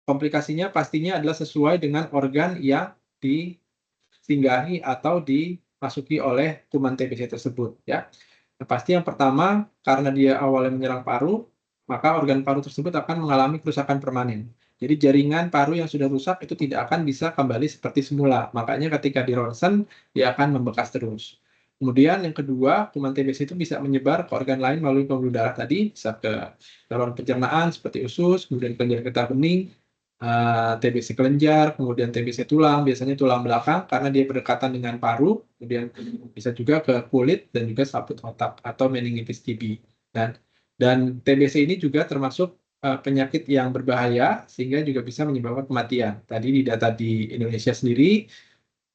komplikasinya pastinya adalah sesuai dengan organ yang disinggahi atau dimasuki oleh kuman TBC tersebut ya. Nah, pasti yang pertama karena dia awalnya menyerang paru, maka organ paru tersebut akan mengalami kerusakan permanen. Jadi jaringan paru yang sudah rusak itu tidak akan bisa kembali seperti semula. Makanya ketika di ronsen dia akan membekas terus. Kemudian yang kedua, kuman TBC itu bisa menyebar ke organ lain melalui pembuluh darah tadi, bisa ke saluran pencernaan seperti usus, kemudian kelenjar getah bening, TBC kelenjar, kemudian TBC tulang, biasanya tulang belakang karena dia berdekatan dengan paru, kemudian bisa juga ke kulit dan juga selaput otak atau meningitis TB. Dan TBC ini juga termasuk penyakit yang berbahaya sehingga juga bisa menyebabkan kematian. Tadi di data di Indonesia sendiri,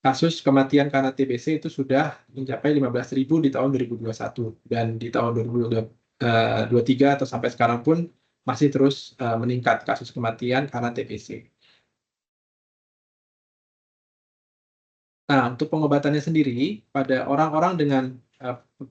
kasus kematian karena TBC itu sudah mencapai 15.000 di tahun 2021 dan di tahun 2023 atau sampai sekarang pun masih terus meningkat kasus kematian karena TBC. Nah, untuk pengobatannya sendiri, pada orang-orang dengan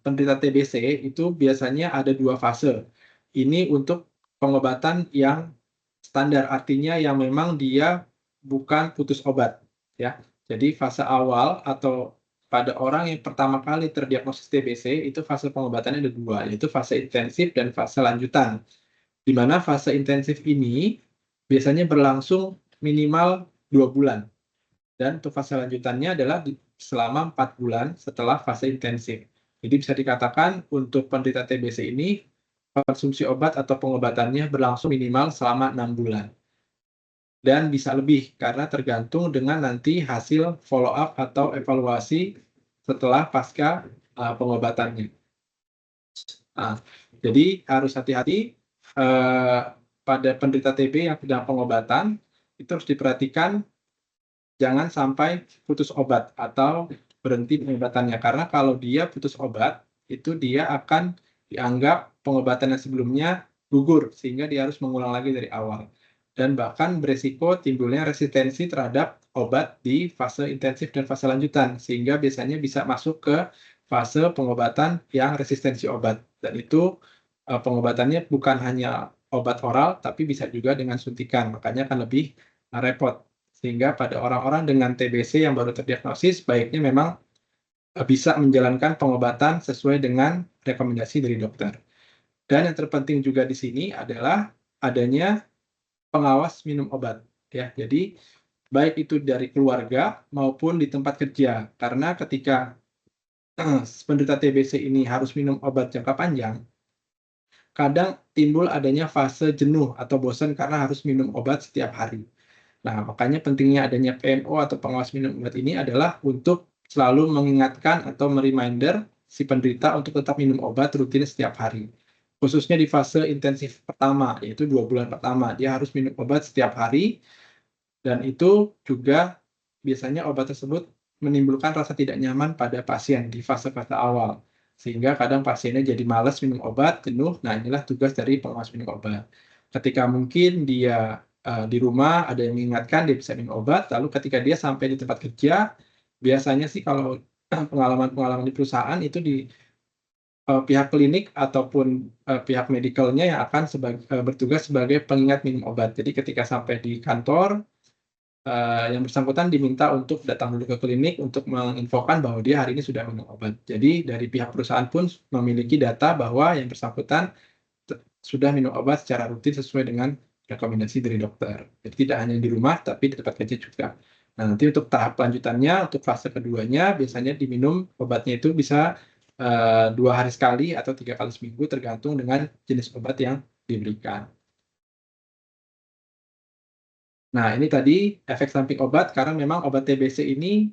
penderita TBC itu biasanya ada 2 fase. Ini untuk pengobatan yang standar, artinya yang memang dia bukan putus obat, ya. Jadi fase awal atau pada orang yang pertama kali terdiagnosis TBC itu fase pengobatannya ada 2, yaitu fase intensif dan fase lanjutan. Di mana fase intensif ini biasanya berlangsung minimal 2 bulan. Dan untuk fase lanjutannya adalah selama 4 bulan setelah fase intensif. Jadi bisa dikatakan untuk penderita TBC ini konsumsi obat atau pengobatannya berlangsung minimal selama 6 bulan. Dan bisa lebih karena tergantung dengan nanti hasil follow up atau evaluasi setelah pasca pengobatannya. Nah, jadi harus hati-hati pada penderita TB yang sedang pengobatan, itu harus diperhatikan jangan sampai putus obat atau berhenti pengobatannya. Karena kalau dia putus obat, itu dia akan dianggap pengobatan yang sebelumnya gugur, sehingga dia harus mengulang lagi dari awal. Dan bahkan beresiko timbulnya resistensi terhadap obat di fase intensif dan fase lanjutan, sehingga biasanya bisa masuk ke fase pengobatan yang resistensi obat. Dan itu pengobatannya bukan hanya obat oral, tapi bisa juga dengan suntikan, makanya akan lebih repot. Sehingga pada orang-orang dengan TBC yang baru terdiagnosis, baiknya memang bisa menjalankan pengobatan sesuai dengan rekomendasi dari dokter. Dan yang terpenting juga di sini adalah adanya pengawas minum obat. Ya, jadi baik itu dari keluarga maupun di tempat kerja. Karena ketika penderita TBC ini harus minum obat jangka panjang, kadang timbul adanya fase jenuh atau bosan karena harus minum obat setiap hari. Nah, makanya pentingnya adanya PMO atau pengawas minum obat ini adalah untuk selalu mengingatkan atau mereminder si penderita untuk tetap minum obat rutin setiap hari. Khususnya di fase intensif pertama, yaitu 2 bulan pertama, dia harus minum obat setiap hari, dan itu juga biasanya obat tersebut menimbulkan rasa tidak nyaman pada pasien di fase-fase awal. Sehingga kadang pasiennya jadi malas minum obat, jenuh, nah inilah tugas dari pengawas minum obat. Ketika mungkin dia di rumah ada yang mengingatkan dia bisa minum obat, lalu ketika dia sampai di tempat kerja, biasanya sih kalau pengalaman-pengalaman di perusahaan itu di pihak klinik ataupun pihak medikalnya yang akan bertugas sebagai pengingat minum obat. Jadi ketika sampai di kantor, yang bersangkutan diminta untuk datang dulu ke klinik untuk menginfokan bahwa dia hari ini sudah minum obat. Jadi dari pihak perusahaan pun memiliki data bahwa yang bersangkutan sudah minum obat secara rutin sesuai dengan rekomendasi dari dokter. Jadi tidak hanya di rumah, tapi di tempat kerja juga. Nah, nanti untuk tahap lanjutannya, untuk fase keduanya, biasanya diminum obatnya itu bisa 2 hari sekali atau 3 kali seminggu, tergantung dengan jenis obat yang diberikan. Nah, ini tadi efek samping obat, karena memang obat TBC ini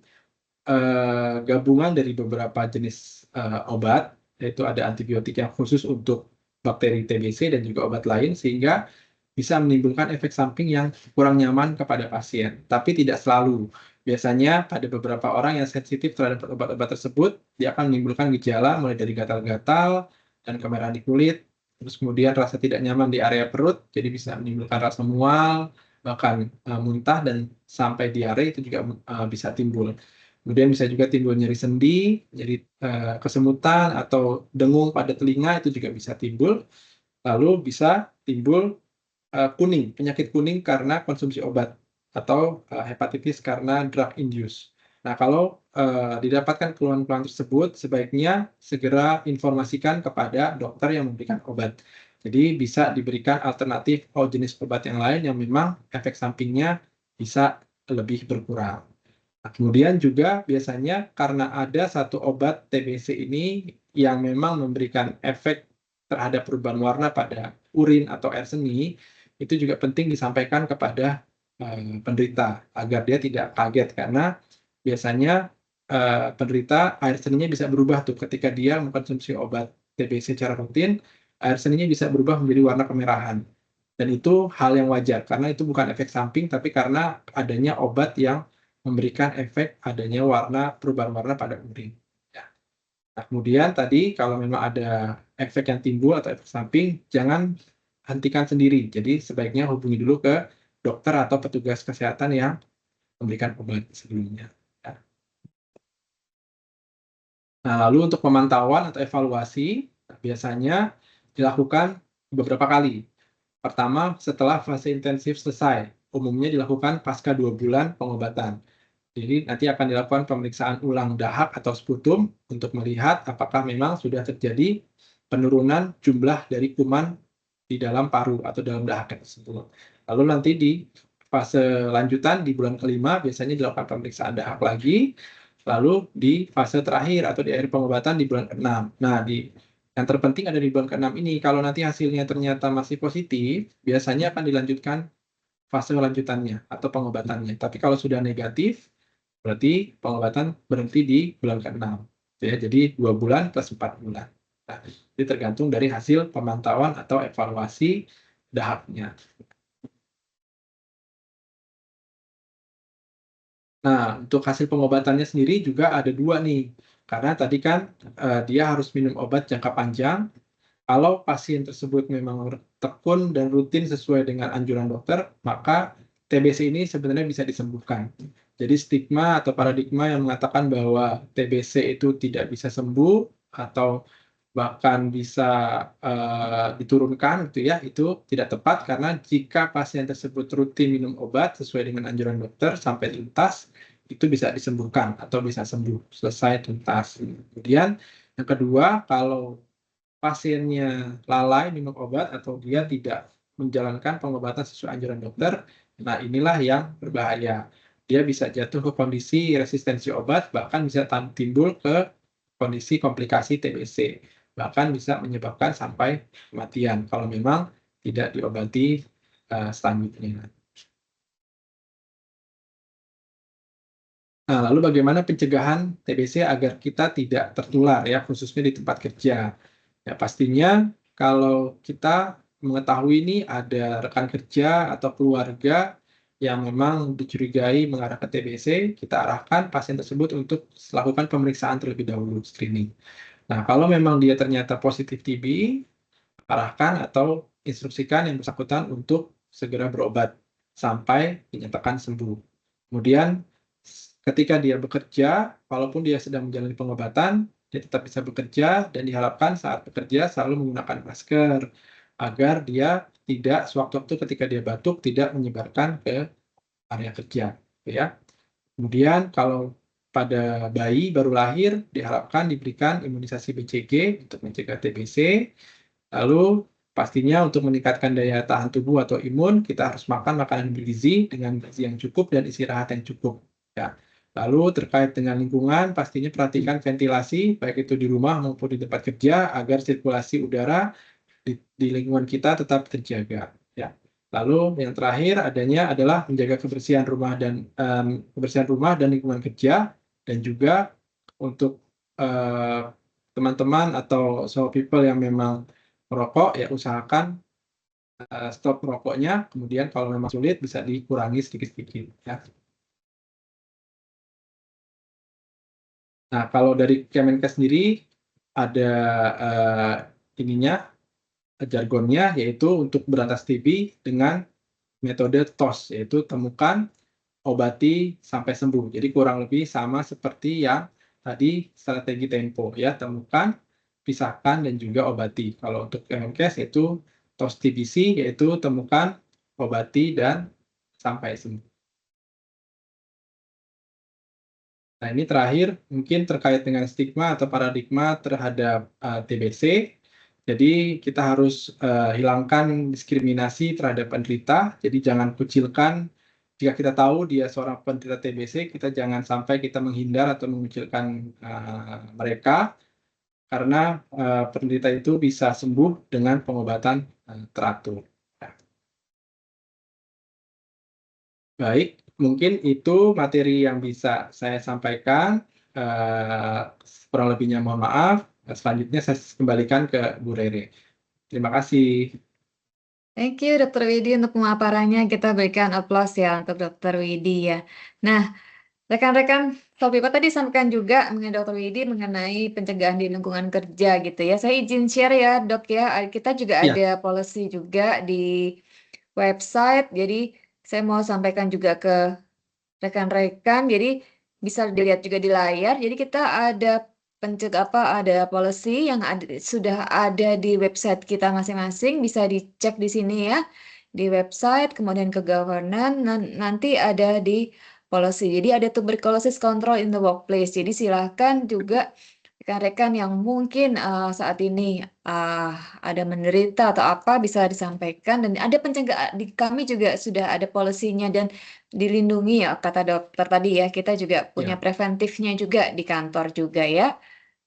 gabungan dari beberapa jenis obat, yaitu ada antibiotik yang khusus untuk bakteri TBC dan juga obat lain, sehingga bisa menimbulkan efek samping yang kurang nyaman kepada pasien, tapi tidak selalu. Biasanya pada beberapa orang yang sensitif terhadap obat-obat tersebut, dia akan menimbulkan gejala mulai dari gatal-gatal dan kemerahan di kulit, terus kemudian rasa tidak nyaman di area perut, jadi bisa menimbulkan rasa mual, bahkan muntah dan sampai diare itu juga bisa timbul. Kemudian bisa juga timbul nyeri sendi, nyeri kesemutan atau dengung pada telinga itu juga bisa timbul. Lalu bisa timbul kuning, penyakit kuning karena konsumsi obat atau hepatitis karena drug induce. Nah, kalau didapatkan keluhan-keluhan tersebut, sebaiknya segera informasikan kepada dokter yang memberikan obat. Jadi bisa diberikan alternatif atau jenis obat yang lain yang memang efek sampingnya bisa lebih berkurang. Nah, kemudian juga biasanya karena ada satu obat TBC ini yang memang memberikan efek terhadap perubahan warna pada urin atau air seni, itu juga penting disampaikan kepada penderita agar dia tidak kaget karena biasanya penderita air seninya bisa berubah tuh ketika dia mengkonsumsi obat TBC secara rutin, air seninya bisa berubah menjadi warna kemerahan. Dan itu hal yang wajar karena itu bukan efek samping tapi karena adanya obat yang memberikan efek adanya perubahan warna pada urin. Ya. Nah, kemudian tadi kalau memang ada efek yang timbul atau efek samping, jangan hentikan sendiri. Jadi sebaiknya hubungi dulu ke dokter atau petugas kesehatan yang memberikan obat sebelumnya. Ya. Nah, lalu untuk pemantauan atau evaluasi, biasanya dilakukan beberapa kali. Pertama, setelah fase intensif selesai, umumnya dilakukan pasca 2 bulan pengobatan. Jadi nanti akan dilakukan pemeriksaan ulang dahak atau sputum untuk melihat apakah memang sudah terjadi penurunan jumlah dari kuman di dalam paru atau dalam dahak tersebut. Lalu nanti di fase lanjutan di bulan kelima biasanya dilakukan pemeriksaan dahak lagi, lalu di fase terakhir atau di akhir pengobatan di bulan ke-6. Nah, yang terpenting ada di bulan ke-6 ini, kalau nanti hasilnya ternyata masih positif, biasanya akan dilanjutkan fase lanjutannya atau pengobatannya. Tapi kalau sudah negatif, berarti pengobatan berhenti di bulan ke-6. Ya, jadi 2 bulan plus 4 bulan. Nah, ini tergantung dari hasil pemantauan atau evaluasi dahaknya. Nah, untuk hasil pengobatannya sendiri juga ada 2 nih. Karena tadi kan dia harus minum obat jangka panjang. Kalau pasien tersebut memang tekun dan rutin sesuai dengan anjuran dokter, maka TBC ini sebenarnya bisa disembuhkan. Jadi stigma atau paradigma yang mengatakan bahwa TBC itu tidak bisa sembuh atau bahkan bisa diturunkan gitu ya, itu tidak tepat karena jika pasien tersebut rutin minum obat sesuai dengan anjuran dokter sampai tuntas, itu bisa disembuhkan atau bisa sembuh, selesai tuntas. Kemudian yang kedua, kalau pasiennya lalai minum obat atau dia tidak menjalankan pengobatan sesuai anjuran dokter, nah inilah yang berbahaya. Dia bisa jatuh ke kondisi resistensi obat, bahkan bisa timbul ke kondisi komplikasi TBC. Bahkan bisa menyebabkan sampai kematian kalau memang tidak diobati selanjutnya. Nah, lalu bagaimana pencegahan TBC agar kita tidak tertular ya, khususnya di tempat kerja. Ya, pastinya kalau kita mengetahui ini ada rekan kerja atau keluarga yang memang dicurigai mengarah ke TBC, kita arahkan pasien tersebut untuk melakukan pemeriksaan terlebih dahulu, screening. Nah, kalau memang dia ternyata positif TB, arahkan atau instruksikan yang bersangkutan untuk segera berobat sampai dinyatakan sembuh. Kemudian ketika dia bekerja, walaupun dia sedang menjalani pengobatan, dia tetap bisa bekerja dan diharapkan saat bekerja selalu menggunakan masker agar dia tidak sewaktu-waktu ketika dia batuk tidak menyebarkan ke area kerja, ya. Kemudian kalau pada bayi baru lahir diharapkan diberikan imunisasi BCG untuk mencegah TBC. Lalu pastinya untuk meningkatkan daya tahan tubuh atau imun, kita harus makan makanan bergizi dengan gizi yang cukup dan istirahat yang cukup. Ya. Lalu terkait dengan lingkungan, pastinya perhatikan ventilasi, baik itu di rumah maupun di tempat kerja, agar sirkulasi udara di lingkungan kita tetap terjaga. Ya. Lalu yang terakhir adalah menjaga kebersihan rumah dan lingkungan kerja, dan juga untuk teman-teman atau people yang memang merokok, ya usahakan stop merokoknya, kemudian kalau memang sulit bisa dikurangi sedikit-sedikit. Ya. Nah, kalau dari Kemenkes sendiri ada jargonnya, yaitu untuk berantas TB dengan metode TOS, yaitu temukan, obati, sampai sembuh. Jadi kurang lebih sama seperti yang tadi strategi tempo, ya, temukan, pisahkan, dan juga obati. Kalau untuk Kemenkes itu TOS TBC, yaitu temukan, obati, dan sampai sembuh. Nah, ini terakhir mungkin terkait dengan stigma atau paradigma terhadap TBC. Jadi kita harus hilangkan diskriminasi terhadap penderita. Jadi jangan kucilkan. Jika kita tahu dia seorang penderita TBC, kita jangan sampai kita menghindar atau mengucilkan mereka, karena penderita itu bisa sembuh dengan pengobatan teratur. Baik, mungkin itu materi yang bisa saya sampaikan. Kurang lebihnya mohon maaf. Selanjutnya saya kembalikan ke Bu Rere. Terima kasih. Thank you Dr. Widi untuk pemaparannya. Kita berikan aplaus ya untuk Dr. Widi ya. Nah, rekan-rekan Sopipa tadi sampaikan juga mengenai Dr. Widi mengenai pencegahan di lingkungan kerja gitu ya. Saya izin share ya Dok ya. Kita juga Ya. ada policy juga di website. Jadi saya mau sampaikan juga ke rekan-rekan. Jadi bisa dilihat juga di layar. Jadi kita ada ada policy yang sudah ada di website kita masing-masing, bisa dicek di sini ya, di website, kemudian ke governance, nanti ada di policy. Jadi ada tuberculosis control in the workplace. Jadi silahkan juga rekan-rekan yang mungkin saat ini ada menderita atau apa bisa disampaikan, dan ada pencegahan di kami juga sudah ada polisinya dan dilindungi ya, kata dokter tadi ya, kita juga punya preventifnya juga di kantor juga ya.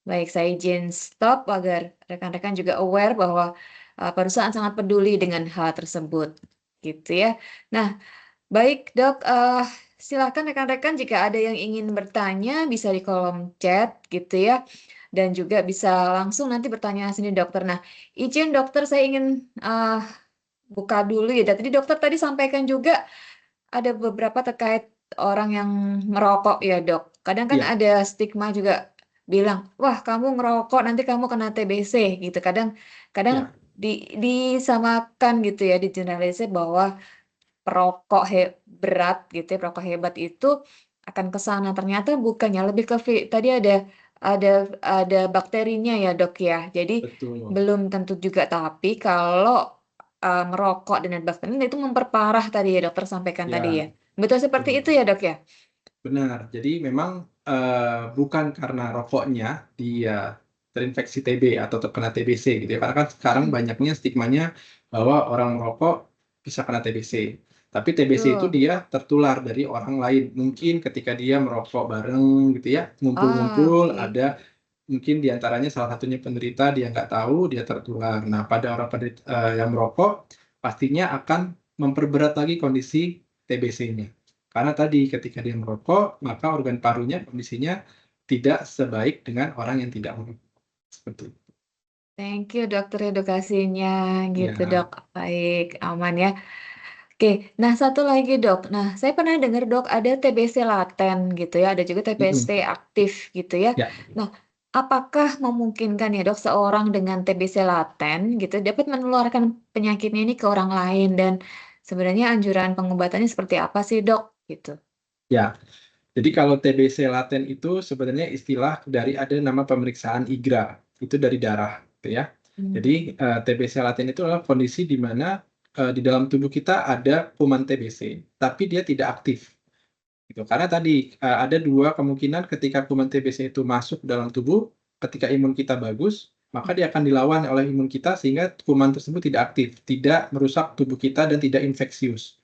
Baik, saya izin stop agar rekan-rekan juga aware bahwa perusahaan sangat peduli dengan hal tersebut, gitu ya. Nah, baik Dok, silakan rekan-rekan jika ada yang ingin bertanya bisa di kolom chat gitu ya, dan juga bisa langsung nanti bertanya sini dokter. Nah, izin dokter saya ingin buka dulu ya. Tadi dokter tadi sampaikan juga ada beberapa terkait orang yang merokok ya Dok. Kadang kan ada stigma juga bilang, wah kamu ngerokok nanti kamu kena TBC gitu. Kadang disamakan gitu ya, di generalisir bahwa perokok berat gitu ya, perokok hebat itu akan ke sana. Ternyata bukannya, lebih ke tadi ada bakterinya ya Dok ya. Jadi Betul. belum tentu juga, tapi kalau merokok dengan bakteri itu memperparah tadi ya dokter sampaikan tadi ya. Betul seperti itu ya Dok ya? Benar. Jadi memang bukan karena rokoknya dia terinfeksi TB atau terkena TBC gitu ya. Karena kan sekarang banyaknya stigmanya bahwa orang merokok bisa kena TBC. Tapi TBC itu dia tertular dari orang lain. Mungkin ketika dia merokok bareng gitu ya, ngumpul-ngumpul, ada mungkin diantaranya salah satunya penderita, dia nggak tahu, dia tertular. Nah, pada orang yang merokok, pastinya akan memperberat lagi kondisi TBC-nya. Karena tadi ketika dia merokok, maka organ parunya kondisinya tidak sebaik dengan orang yang tidak merokok. Seperti itu. Thank you dokter edukasinya gitu Dok. Baik, aman ya. Oke, nah satu lagi Dok. Nah, saya pernah dengar Dok ada TBC laten gitu ya, ada juga TBC aktif gitu ya. Nah, apakah memungkinkan ya Dok seorang dengan TBC laten gitu dapat menularkan penyakitnya ini ke orang lain, dan sebenarnya anjuran pengobatannya seperti apa sih Dok gitu? Ya, jadi kalau TBC laten itu sebenarnya istilah dari ada nama pemeriksaan IGRA, itu dari darah, gitu ya. Jadi TBC laten itu adalah kondisi di mana di dalam tubuh kita ada kuman TBC, tapi dia tidak aktif. Gitu. Karena tadi ada dua kemungkinan ketika kuman TBC itu masuk dalam tubuh, ketika imun kita bagus, maka dia akan dilawan oleh imun kita sehingga kuman tersebut tidak aktif, tidak merusak tubuh kita dan tidak infeksius.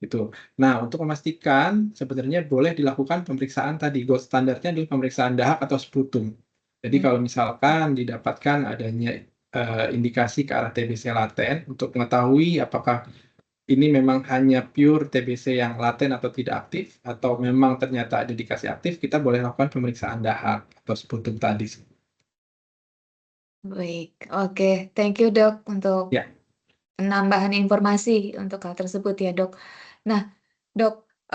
Gitu. Nah, untuk memastikan sebenarnya boleh dilakukan pemeriksaan tadi, gold standarnya adalah pemeriksaan dahak atau sputum. Jadi kalau misalkan didapatkan adanya indikasi ke arah TBC laten, untuk mengetahui apakah ini memang hanya pure TBC yang laten atau tidak aktif, atau memang ternyata ada indikasi aktif, kita boleh lakukan pemeriksaan dahak atau sputum tadi. Baik, oke. Thank you Dok untuk penambahan informasi untuk hal tersebut ya Dok. Nah Dok,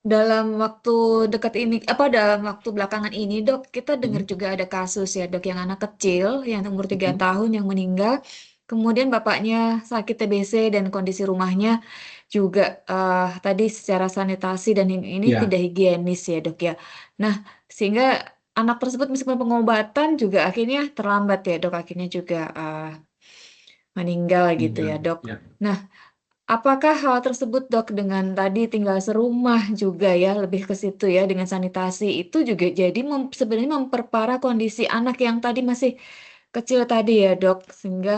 dalam waktu dekat ini, dalam waktu belakangan ini Dok, kita dengar juga ada kasus ya Dok, yang anak kecil yang umur 3 tahun yang meninggal, kemudian bapaknya sakit TBC dan kondisi rumahnya juga tadi secara sanitasi dan ini tidak higienis ya Dok ya. Nah, sehingga anak tersebut meskipun pengobatan juga akhirnya terlambat ya Dok, akhirnya juga meninggal gitu ya Dok. Nah, Apakah hal tersebut, Dok, dengan tadi tinggal serumah juga ya, lebih ke situ ya, dengan sanitasi itu juga jadi sebenarnya memperparah kondisi anak yang tadi masih kecil tadi ya, Dok, sehingga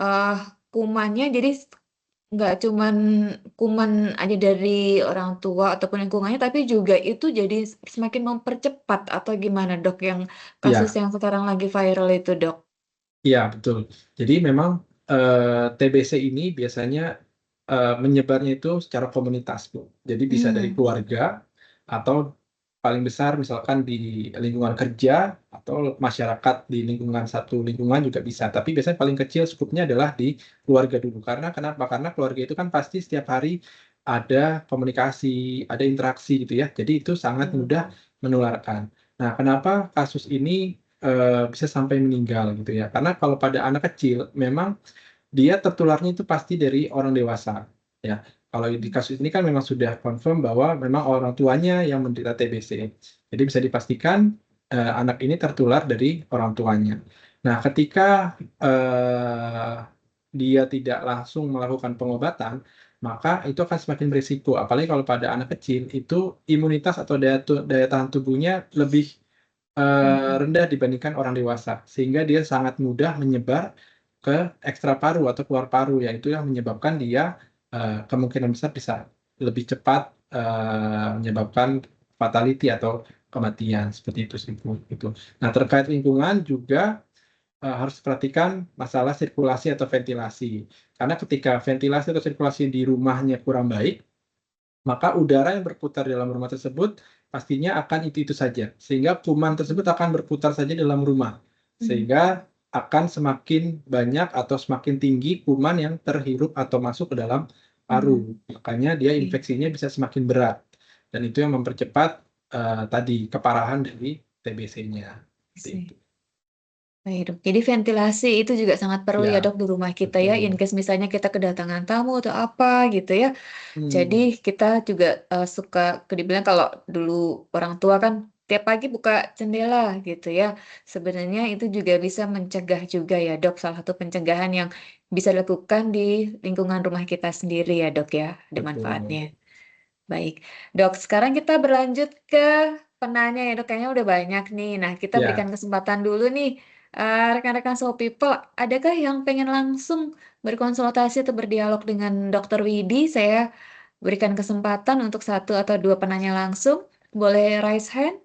eh, kumannya jadi nggak cuman kuman aja dari orang tua ataupun lingkungannya, tapi juga itu jadi semakin mempercepat atau gimana, Dok, yang kasus Ya, yang sekarang lagi viral itu, Dok? iya betul. Jadi memang TBC ini biasanya menyebarnya itu secara komunitas, Bu. Jadi bisa dari Hmm. keluarga atau paling besar misalkan di lingkungan kerja atau masyarakat di lingkungan satu lingkungan juga bisa. Tapi biasanya paling kecil skupnya adalah di keluarga dulu. Karena kenapa? Karena keluarga itu kan pasti setiap hari ada komunikasi, ada interaksi gitu ya. Jadi itu sangat mudah menularkan. Nah, kenapa kasus ini bisa sampai meninggal gitu ya? Karena kalau pada anak kecil memang dia tertularnya itu pasti dari orang dewasa, ya. Kalau di kasus ini kan memang sudah confirm bahwa memang orang tuanya yang menderita TBC. Jadi bisa dipastikan anak ini tertular dari orang tuanya. Nah, ketika dia tidak langsung melakukan pengobatan, maka itu akan semakin berisiko. Apalagi kalau pada anak kecil itu imunitas atau daya tahan tubuhnya lebih rendah dibandingkan orang dewasa, sehingga dia sangat mudah menyebar ke ekstra paru atau keluar paru, yaitu yang menyebabkan dia kemungkinan besar bisa lebih cepat menyebabkan fatality atau kematian seperti itu sih Bu, gitu. Nah, terkait lingkungan juga harus perhatikan masalah sirkulasi atau ventilasi. Karena ketika ventilasi atau sirkulasi di rumahnya kurang baik, maka udara yang berputar dalam rumah tersebut pastinya akan itu saja. Sehingga kuman tersebut akan berputar saja dalam rumah. Sehingga akan semakin banyak atau semakin tinggi kuman yang terhirup atau masuk ke dalam paru. Makanya dia infeksinya bisa semakin berat. Dan itu yang mempercepat tadi keparahan dari TBC-nya. Itu. Baik, Dok. Jadi ventilasi itu juga sangat perlu ya, Ya, Dok, di rumah kita ya. In betul. case misalnya kita kedatangan tamu atau apa gitu ya. Jadi Hmm, kita juga suka dibilang kalau dulu orang tua kan tiap pagi buka jendela gitu ya. Sebenarnya itu juga bisa mencegah juga ya, Dok. Salah satu pencegahan yang bisa dilakukan di lingkungan rumah kita sendiri ya, Dok ya. Ada betul. manfaatnya. Baik, Dok. Sekarang kita berlanjut ke penanya ya, Dok. Kayaknya udah banyak nih. Nah, kita Ya, berikan kesempatan dulu nih. Rekan-rekan So People, adakah yang pengen langsung berkonsultasi atau berdialog dengan Dokter Widi? Saya berikan kesempatan untuk satu atau dua penanya langsung. Boleh raise hand?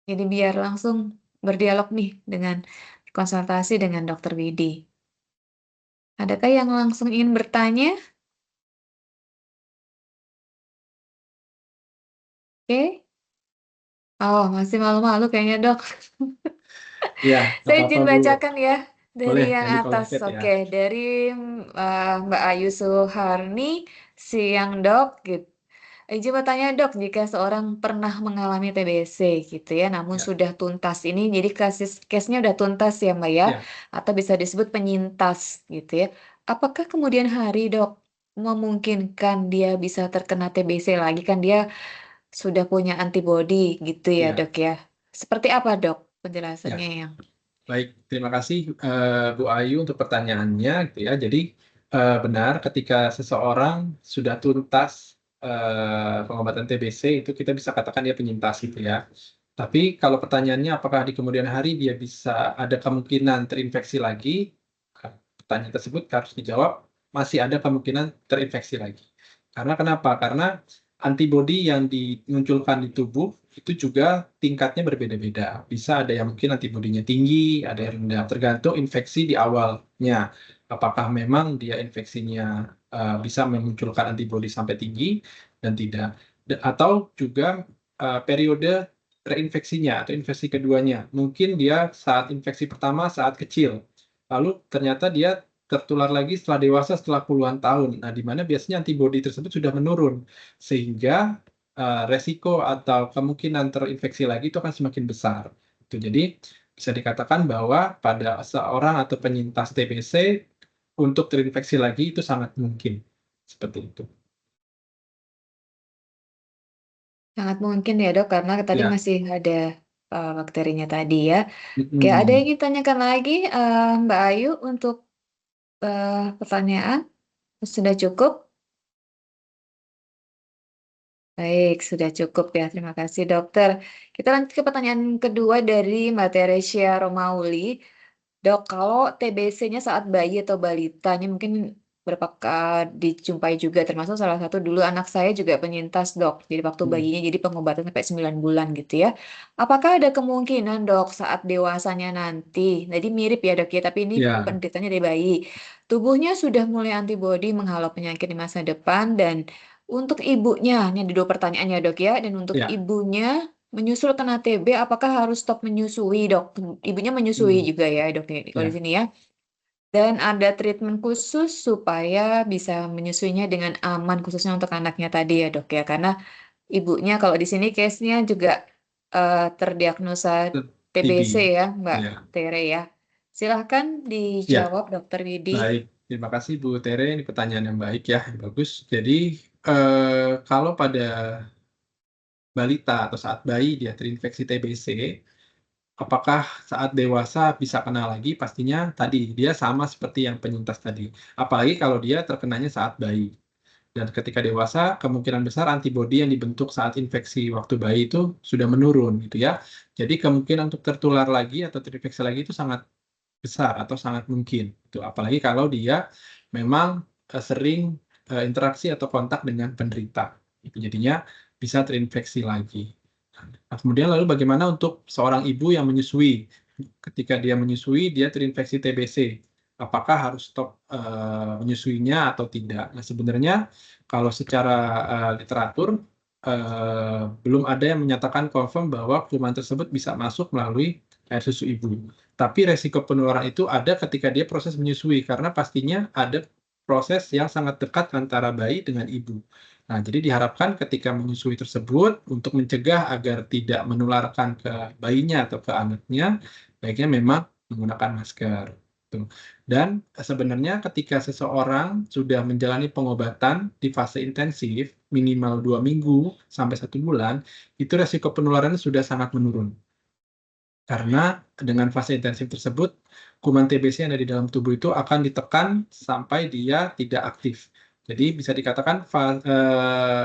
Jadi biar langsung berdialog nih dengan konsultasi dengan Dokter Widi. Adakah yang langsung ingin bertanya? Oke. Oh, masih malu-malu kayaknya, Dok. ya, nggak Saya apa-apa izin Bu. bacakan ya dari Boleh yang yang di kolom atas. chat ya. Oke, dari Mbak Ayu Suharni, siang dok. Gitu. Izin bertanya dok, jika seorang pernah mengalami TBC gitu ya, namun Ya, sudah tuntas ini, jadi case-nya udah tuntas ya Mbak ya, ya. atau bisa disebut penyintas gitu ya. Apakah kemudian hari dok memungkinkan dia bisa terkena TBC lagi kan dia sudah punya antibodi gitu ya Ya, dok ya? Seperti apa dok ya. penjelasannya yang Baik, terima kasih Bu Ayu untuk pertanyaannya gitu ya. Jadi benar ketika seseorang sudah tuntas pengobatan TBC itu kita bisa katakan dia penyintas gitu ya. Tapi kalau pertanyaannya apakah di kemudian hari dia bisa ada kemungkinan terinfeksi lagi? Pertanyaan tersebut harus dijawab masih ada kemungkinan terinfeksi lagi. Karena kenapa? Karena antibodi yang dimunculkan di tubuh itu juga tingkatnya berbeda-beda. Bisa ada yang mungkin antibodinya tinggi, ada yang rendah, tergantung infeksi di awalnya. Apakah memang dia infeksinya bisa memunculkan antibodi sampai tinggi dan tidak. Atau juga periode reinfeksinya atau infeksi keduanya. Mungkin dia saat infeksi pertama saat kecil, lalu ternyata dia tertular lagi setelah dewasa setelah puluhan tahun. Nah, di mana biasanya antibodi tersebut sudah menurun sehingga resiko atau kemungkinan terinfeksi lagi itu akan semakin besar. Itu jadi bisa dikatakan bahwa pada seorang atau penyintas TBC untuk terinfeksi lagi itu sangat mungkin seperti itu. sangat mungkin ya dok karena tadi Ya, masih ada bakterinya tadi ya. Oke, ada yang mm-mm. ingin tanyakan lagi Mbak Ayu untuk pertanyaan? Sudah cukup? Baik, sudah cukup ya. Terima kasih, dokter. Kita lanjut ke pertanyaan kedua dari Mbak Teresia Romauli. Dok, kalau TBC-nya saat bayi atau balita, ini mungkin dijumpai juga, termasuk salah satu dulu anak saya juga penyintas, dok. Jadi waktu bayinya jadi pengobatan sampai 9 bulan gitu ya. Apakah ada kemungkinan, dok, saat dewasanya nanti, jadi mirip ya, dok ya, tapi ini Ya, penderitanya dari bayi, tubuhnya sudah mulai antibodi menghalau penyakit di masa depan, dan untuk ibunya, ini ada dua pertanyaannya, dok ya, dan untuk ya. ibunya menyusul kena TB, apakah harus stop menyusui, dok? Ibunya menyusui Hmm, juga ya, dok, ya, kalau di ya. sini ya. Dan ada treatment khusus supaya bisa menyusuinya dengan aman, khususnya untuk anaknya tadi ya, dok ya. Karena ibunya kalau di sini case-nya juga terdiagnosa TB. TBC ya, Mbak Ya, Tere ya. Silahkan ya. dijawab, Dokter Widi. Baik. Terima kasih Bu Tere. Ini pertanyaan yang baik ya, yang bagus. Jadi kalau pada balita atau saat bayi dia terinfeksi TBC, apakah saat dewasa bisa kena lagi? Pastinya tadi dia sama seperti yang penyintas tadi. Apalagi kalau dia terkenanya saat bayi. Dan ketika dewasa, kemungkinan besar antibodi yang dibentuk saat infeksi waktu bayi itu sudah menurun, gitu ya. Jadi kemungkinan untuk tertular lagi atau terinfeksi lagi itu sangat besar atau sangat mungkin. Itu apalagi kalau dia memang sering interaksi atau kontak dengan penderita. Itu jadinya bisa terinfeksi lagi. Nah, kemudian lalu bagaimana untuk seorang ibu yang menyusui? Ketika dia menyusui, dia terinfeksi TBC. Apakah harus stop menyusuinya atau tidak? Nah, sebenarnya kalau secara literatur belum ada yang menyatakan confirm bahwa kuman tersebut bisa masuk melalui air susu ibu. Tapi resiko penularan itu ada ketika dia proses menyusui, karena pastinya ada proses yang sangat dekat antara bayi dengan ibu. Nah, jadi diharapkan ketika menyusui tersebut, untuk mencegah agar tidak menularkan ke bayinya atau ke anaknya, baiknya memang menggunakan masker. Tuh. Dan sebenarnya ketika seseorang sudah menjalani pengobatan di fase intensif, minimal 2 minggu sampai 1 bulan, itu resiko penularannya sudah sangat menurun. Karena dengan fase intensif tersebut, kuman TBC yang ada di dalam tubuh itu akan ditekan sampai dia tidak aktif. Jadi bisa dikatakan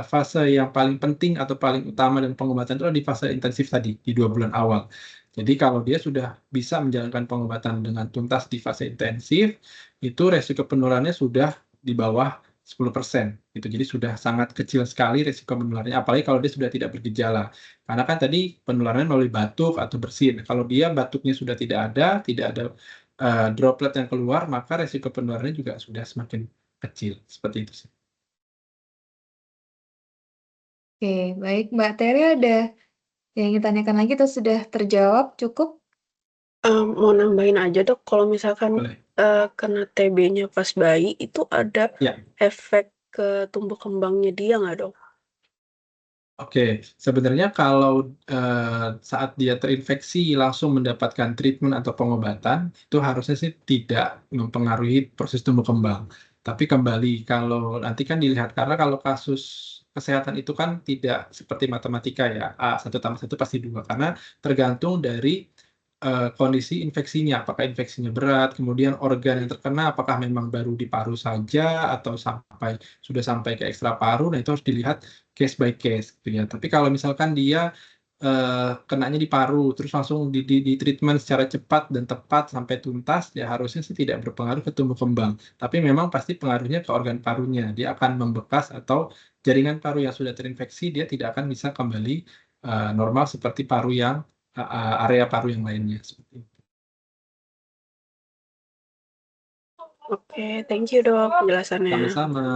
fase yang paling penting atau paling utama dalam pengobatan itu adalah di fase intensif tadi, di 2 bulan awal. Jadi kalau dia sudah bisa menjalankan pengobatan dengan tuntas di fase intensif, itu resiko penularannya sudah di bawah 10%. Gitu. Jadi sudah sangat kecil sekali resiko penularannya, apalagi kalau dia sudah tidak bergejala. Karena kan tadi penularannya melalui batuk atau bersin. Kalau dia batuknya sudah tidak ada droplet yang keluar, maka resiko penularannya juga sudah semakin kecil. Seperti itu sih. Oke, baik, Mbak Tere, ada yang ingin tanyakan lagi atau sudah terjawab cukup? Mau nambahin aja dok, kalau misalkan Boleh. kena TB-nya pas bayi itu ada Ya. efek ke tumbuh kembangnya dia nggak dok? Oke, sebenarnya kalau saat dia terinfeksi langsung mendapatkan treatment atau pengobatan, itu harusnya sih tidak mempengaruhi proses tumbuh kembang. Tapi kembali, kalau nanti kan dilihat, karena kalau kasus kesehatan itu kan tidak seperti matematika ya, A, 1+1 pasti 2, karena tergantung dari kondisi infeksinya, apakah infeksinya berat, kemudian organ yang terkena apakah memang baru di paru saja atau sudah sampai ke ekstra paru. Nah, itu harus dilihat case by case gitu ya. Tapi kalau misalkan dia kenanya di paru terus langsung di treatment secara cepat dan tepat sampai tuntas, ya harusnya sih tidak berpengaruh ke tumbuh kembang. Tapi memang pasti pengaruhnya ke organ parunya. Dia akan membekas atau jaringan paru yang sudah terinfeksi dia tidak akan bisa kembali normal seperti paru yang area paru yang lainnya seperti itu. Oke, thank you dok penjelasannya. Sama-sama.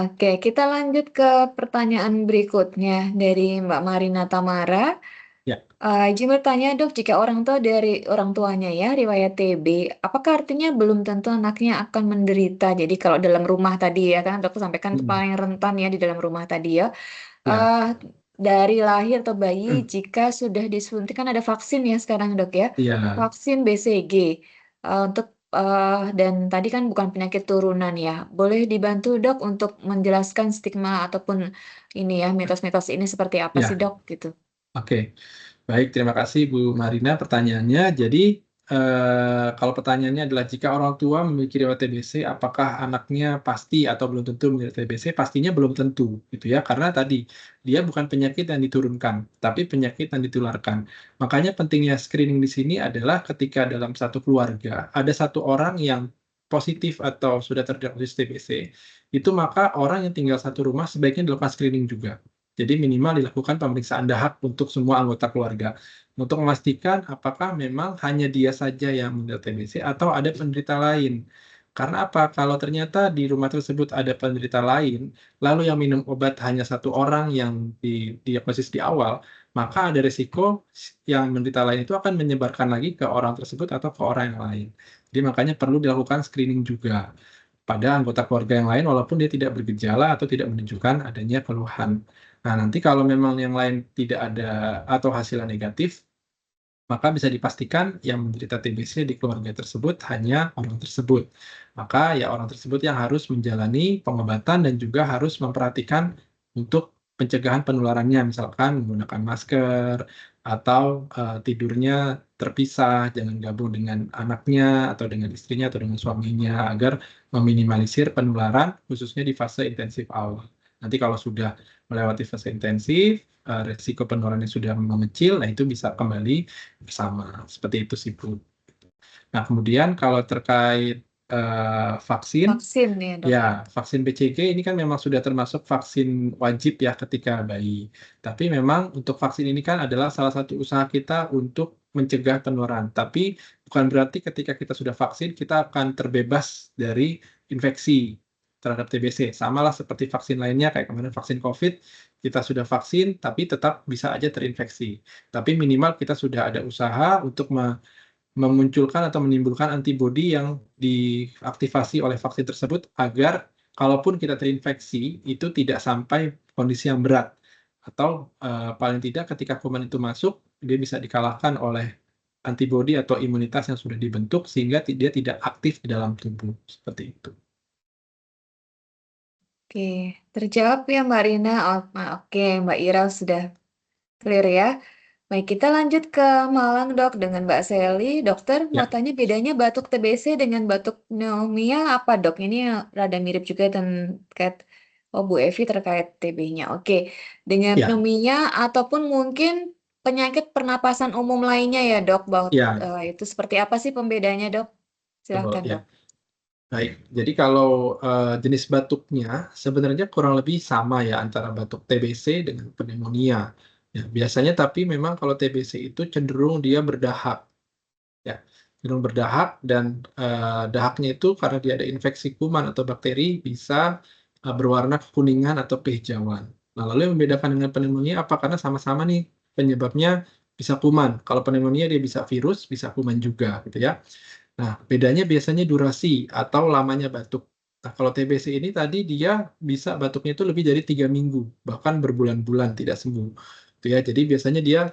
Oke, kita lanjut ke pertanyaan berikutnya dari Mbak Marina Tamara. Ya. Izin bertanya, dok, jika orang tua dari orang tuanya ya riwayat TB, apakah artinya belum tentu anaknya akan menderita? Jadi kalau dalam rumah tadi ya kan, dok sampaikan itu paling rentan ya di dalam rumah tadi ya. Ya. Dari lahir atau bayi, jika sudah disuntik kan ada vaksin ya sekarang, dok ya. Iya. Vaksin BCG untuk dan tadi kan bukan penyakit turunan ya. Boleh dibantu dok untuk menjelaskan stigma ataupun ini ya mitos-mitos ini seperti apa Ya. sih dok gitu? Oke. Baik, terima kasih Bu Marina pertanyaannya. Jadi, kalau pertanyaannya adalah jika orang tua memiliki riwayat TBC, apakah anaknya pasti atau belum tentu memiliki TBC? Pastinya belum tentu, gitu ya. Karena tadi, dia bukan penyakit yang diturunkan, tapi penyakit yang ditularkan. Makanya pentingnya screening di sini adalah ketika dalam satu keluarga, ada satu orang yang positif atau sudah terdiagnosis TBC, itu maka orang yang tinggal satu rumah sebaiknya dilakukan screening juga. Jadi minimal dilakukan pemeriksaan dahak untuk semua anggota keluarga untuk memastikan apakah memang hanya dia saja yang menderita TBC atau ada penderita lain. Karena apa? Kalau ternyata di rumah tersebut ada penderita lain, lalu yang minum obat hanya satu orang yang didiagnosis di awal, maka ada risiko yang menderita lain itu akan menyebarkan lagi ke orang tersebut atau ke orang yang lain. Jadi makanya perlu dilakukan screening juga pada anggota keluarga yang lain walaupun dia tidak bergejala atau tidak menunjukkan adanya keluhan. Nah, nanti kalau memang yang lain tidak ada atau hasilnya negatif, maka bisa dipastikan yang menderita TBC di keluarga tersebut hanya orang tersebut. Maka ya orang tersebut yang harus menjalani pengobatan dan juga harus memperhatikan untuk pencegahan penularannya, misalkan menggunakan masker atau tidurnya terpisah, jangan gabung dengan anaknya atau dengan istrinya atau dengan suaminya agar meminimalisir penularan khususnya di fase intensif awal. Nanti kalau sudah melewati fase intensif, resiko penularannya sudah mengecil, nah itu bisa kembali bersama. Seperti itu sih, Bu. Nah, kemudian kalau terkait vaksin, Vaksin nih, Dok. ya vaksin BCG ini kan memang sudah termasuk vaksin wajib ya ketika bayi. Tapi memang untuk vaksin ini kan adalah salah satu usaha kita untuk mencegah penularan. Tapi bukan berarti ketika kita sudah vaksin, kita akan terbebas dari infeksi terhadap TBC. Samalah seperti vaksin lainnya, kayak kemarin vaksin COVID, kita sudah vaksin, tapi tetap bisa aja terinfeksi. Tapi minimal kita sudah ada usaha untuk memunculkan atau menimbulkan antibodi yang diaktifasi oleh vaksin tersebut agar kalaupun kita terinfeksi, itu tidak sampai kondisi yang berat. Atau paling tidak ketika kuman itu masuk, dia bisa dikalahkan oleh antibodi atau imunitas yang sudah dibentuk sehingga dia tidak aktif di dalam tubuh. Seperti itu. Oke, terjawab ya Mbak Rina. Oke, Mbak Ira sudah clear ya. Baik, kita lanjut ke Malang, Dok, dengan Mbak Sally. Dokter, mau Ya, tanya bedanya batuk TBC dengan batuk pneumonia apa, Dok? Ini rada mirip juga terkait Bu Evi terkait TB-nya. Oke, dengan ya, pneumonia ataupun mungkin penyakit pernapasan umum lainnya ya, Dok. ya, Itu seperti apa sih pembedanya, Dok? betul Silahkan, ya. Dok. Baik, jadi kalau jenis batuknya sebenarnya kurang lebih sama ya antara batuk TBC dengan pneumonia. Ya, biasanya tapi memang kalau TBC itu cenderung dia berdahak, ya, cenderung berdahak dan dahaknya itu karena dia ada infeksi kuman atau bakteri bisa berwarna kekuningan atau kehijauan. Nah, lalu yang membedakan dengan pneumonia apa? Karena sama-sama nih penyebabnya bisa kuman. Kalau pneumonia dia bisa virus, bisa kuman juga, gitu ya. Nah, bedanya biasanya durasi atau lamanya batuk. Nah, kalau TBC ini tadi dia bisa batuknya itu lebih dari 3 minggu, bahkan berbulan-bulan tidak sembuh. Gitu ya. Jadi biasanya dia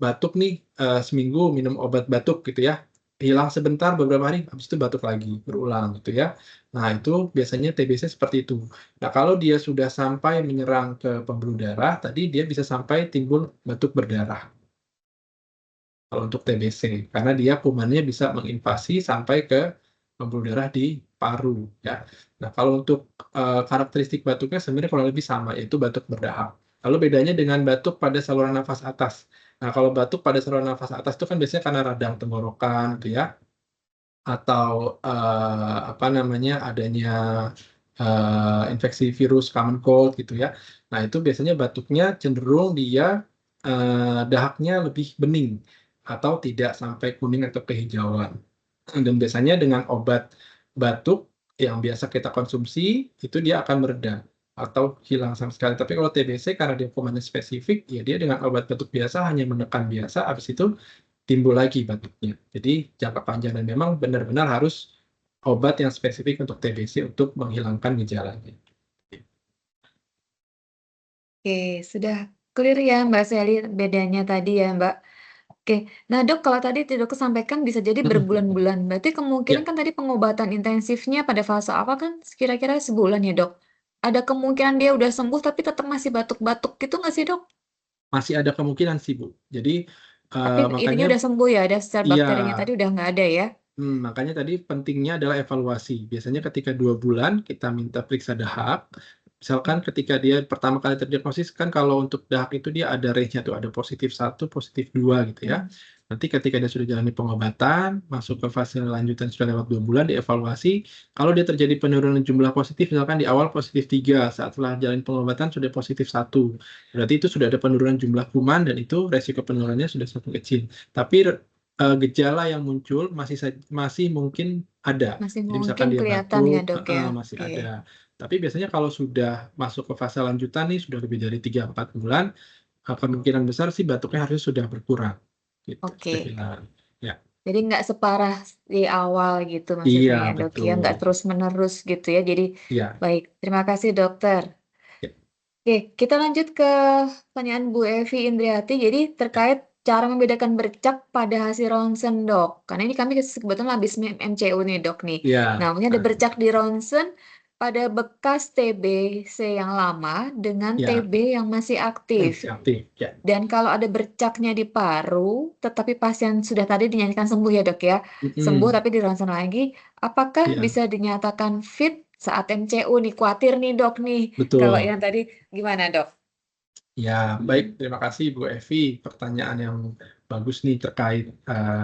batuk nih seminggu minum obat batuk gitu ya. Hilang sebentar beberapa hari, habis itu batuk lagi, berulang gitu ya. Nah, itu biasanya TBC seperti itu. Nah, kalau dia sudah sampai menyerang ke pembuluh darah, tadi dia bisa sampai timbul batuk berdarah. Kalau untuk TBC, karena dia kumannya bisa menginvasi sampai ke pembuluh darah di paru, ya. Nah, kalau untuk karakteristik batuknya sebenarnya kurang lebih sama, yaitu batuk berdahak. Lalu bedanya dengan batuk pada saluran nafas atas. Nah, kalau batuk pada saluran nafas atas itu kan biasanya karena radang tenggorokan, gitu ya, atau apa namanya adanya infeksi virus common cold, gitu ya. Nah, itu biasanya batuknya cenderung dia dahaknya lebih bening atau tidak sampai kuning atau kehijauan. Dan biasanya dengan obat batuk yang biasa kita konsumsi, itu dia akan mereda atau hilang sama sekali. Tapi kalau TBC karena dia kumannya spesifik, ya dia dengan obat batuk biasa hanya menekan biasa, habis itu timbul lagi batuknya. Jadi jangka panjang dan memang benar-benar harus obat yang spesifik untuk TBC untuk menghilangkan gejalanya. Oke, sudah clear ya Mbak Sally bedanya tadi ya Mbak. Oke, nah Dok, kalau tadi Dok sampaikan bisa jadi berbulan-bulan. Berarti kemungkinan Ya, kan tadi pengobatan intensifnya pada fase apa kan kira-kira sebulan ya Dok? Ada kemungkinan dia udah sembuh tapi tetap masih batuk-batuk gitu nggak sih Dok? masih ada kemungkinan sih, Bu. Jadi Tapi ininya makanya udah sembuh ya, ada sel bakterinya iya. tadi udah nggak ada ya? Makanya tadi pentingnya adalah evaluasi. Biasanya ketika 2 bulan kita minta periksa dahak. Misalkan ketika dia pertama kali terdiagnosis kan kalau untuk dahak itu dia ada range-nya tuh, ada +1, +2 gitu ya. Nanti ketika dia sudah jalani pengobatan, masuk ke fase lanjutan sudah lewat 2 bulan, dievaluasi. Kalau dia terjadi penurunan jumlah positif, misalkan di awal +3, saat setelah jalani pengobatan sudah +1, berarti itu sudah ada penurunan jumlah kuman dan itu resiko penurunannya sudah semakin kecil. Tapi gejala yang muncul masih mungkin ada. Masih Jadi misalkan mungkin dia kelihatan ya, batuk, Dok ya. masih Oke. ada. Tapi biasanya kalau sudah masuk ke fase lanjutan nih, sudah lebih dari 3-4 bulan, kemungkinan besar sih batuknya harusnya sudah berkurang. Gitu, Oke. sudah hilang. Ya, Jadi nggak separah di awal gitu iya maksudnya ya, Dok ya, nggak betul. terus-menerus gitu ya. Jadi Iya. baik, terima kasih dokter. Ya. Oke, kita lanjut ke pertanyaan Bu Evi Indriati. Jadi terkait cara membedakan bercak pada hasil ronsen, Dok. Karena ini kami kebetulan habis MCU nih, Dok nih. Iya. Nah, mungkin ada bercak di ronsen pada bekas TBC yang lama dengan Ya, TB yang masih aktif. masih aktif. Ya. Dan kalau ada bercaknya di paru, tetapi pasien sudah tadi dinyatakan sembuh ya, Dok ya. Sembuh tapi di ronsen lagi, apakah Iya, bisa dinyatakan fit saat MCU nih? Khawatir nih, Dok nih. Kalau betul. yang tadi gimana, Dok? Ya, baik. Terima kasih Bu Evi. Pertanyaan yang bagus nih terkait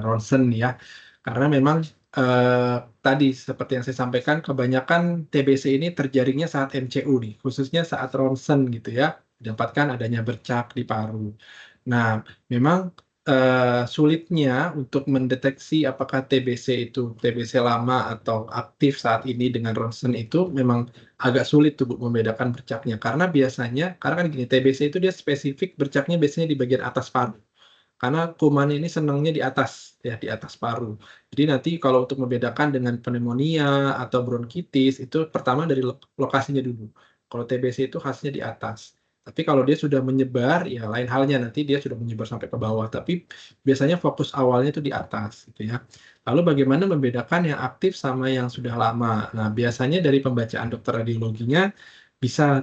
ronsen ya. Karena memang tadi seperti yang saya sampaikan, kebanyakan TBC ini terjaringnya saat MCU nih, khususnya saat ronsen gitu ya, didapatkan adanya bercak di paru. Nah, memang sulitnya untuk mendeteksi apakah TBC itu TBC lama atau aktif saat ini dengan ronsen itu memang agak sulit tuh Bu membedakan bercaknya. Karena kan gini, TBC itu dia spesifik bercaknya biasanya di bagian atas paru. Karena kuman ini senangnya di atas, ya di atas paru. Jadi nanti kalau untuk membedakan dengan pneumonia atau bronkitis, itu pertama dari lokasinya dulu. Kalau TBC itu khasnya di atas. Tapi kalau dia sudah menyebar, ya lain halnya, nanti dia sudah menyebar sampai ke bawah. Tapi biasanya fokus awalnya itu di atas, gitu ya. Lalu bagaimana membedakan yang aktif sama yang sudah lama? Nah, biasanya dari pembacaan dokter radiologinya bisa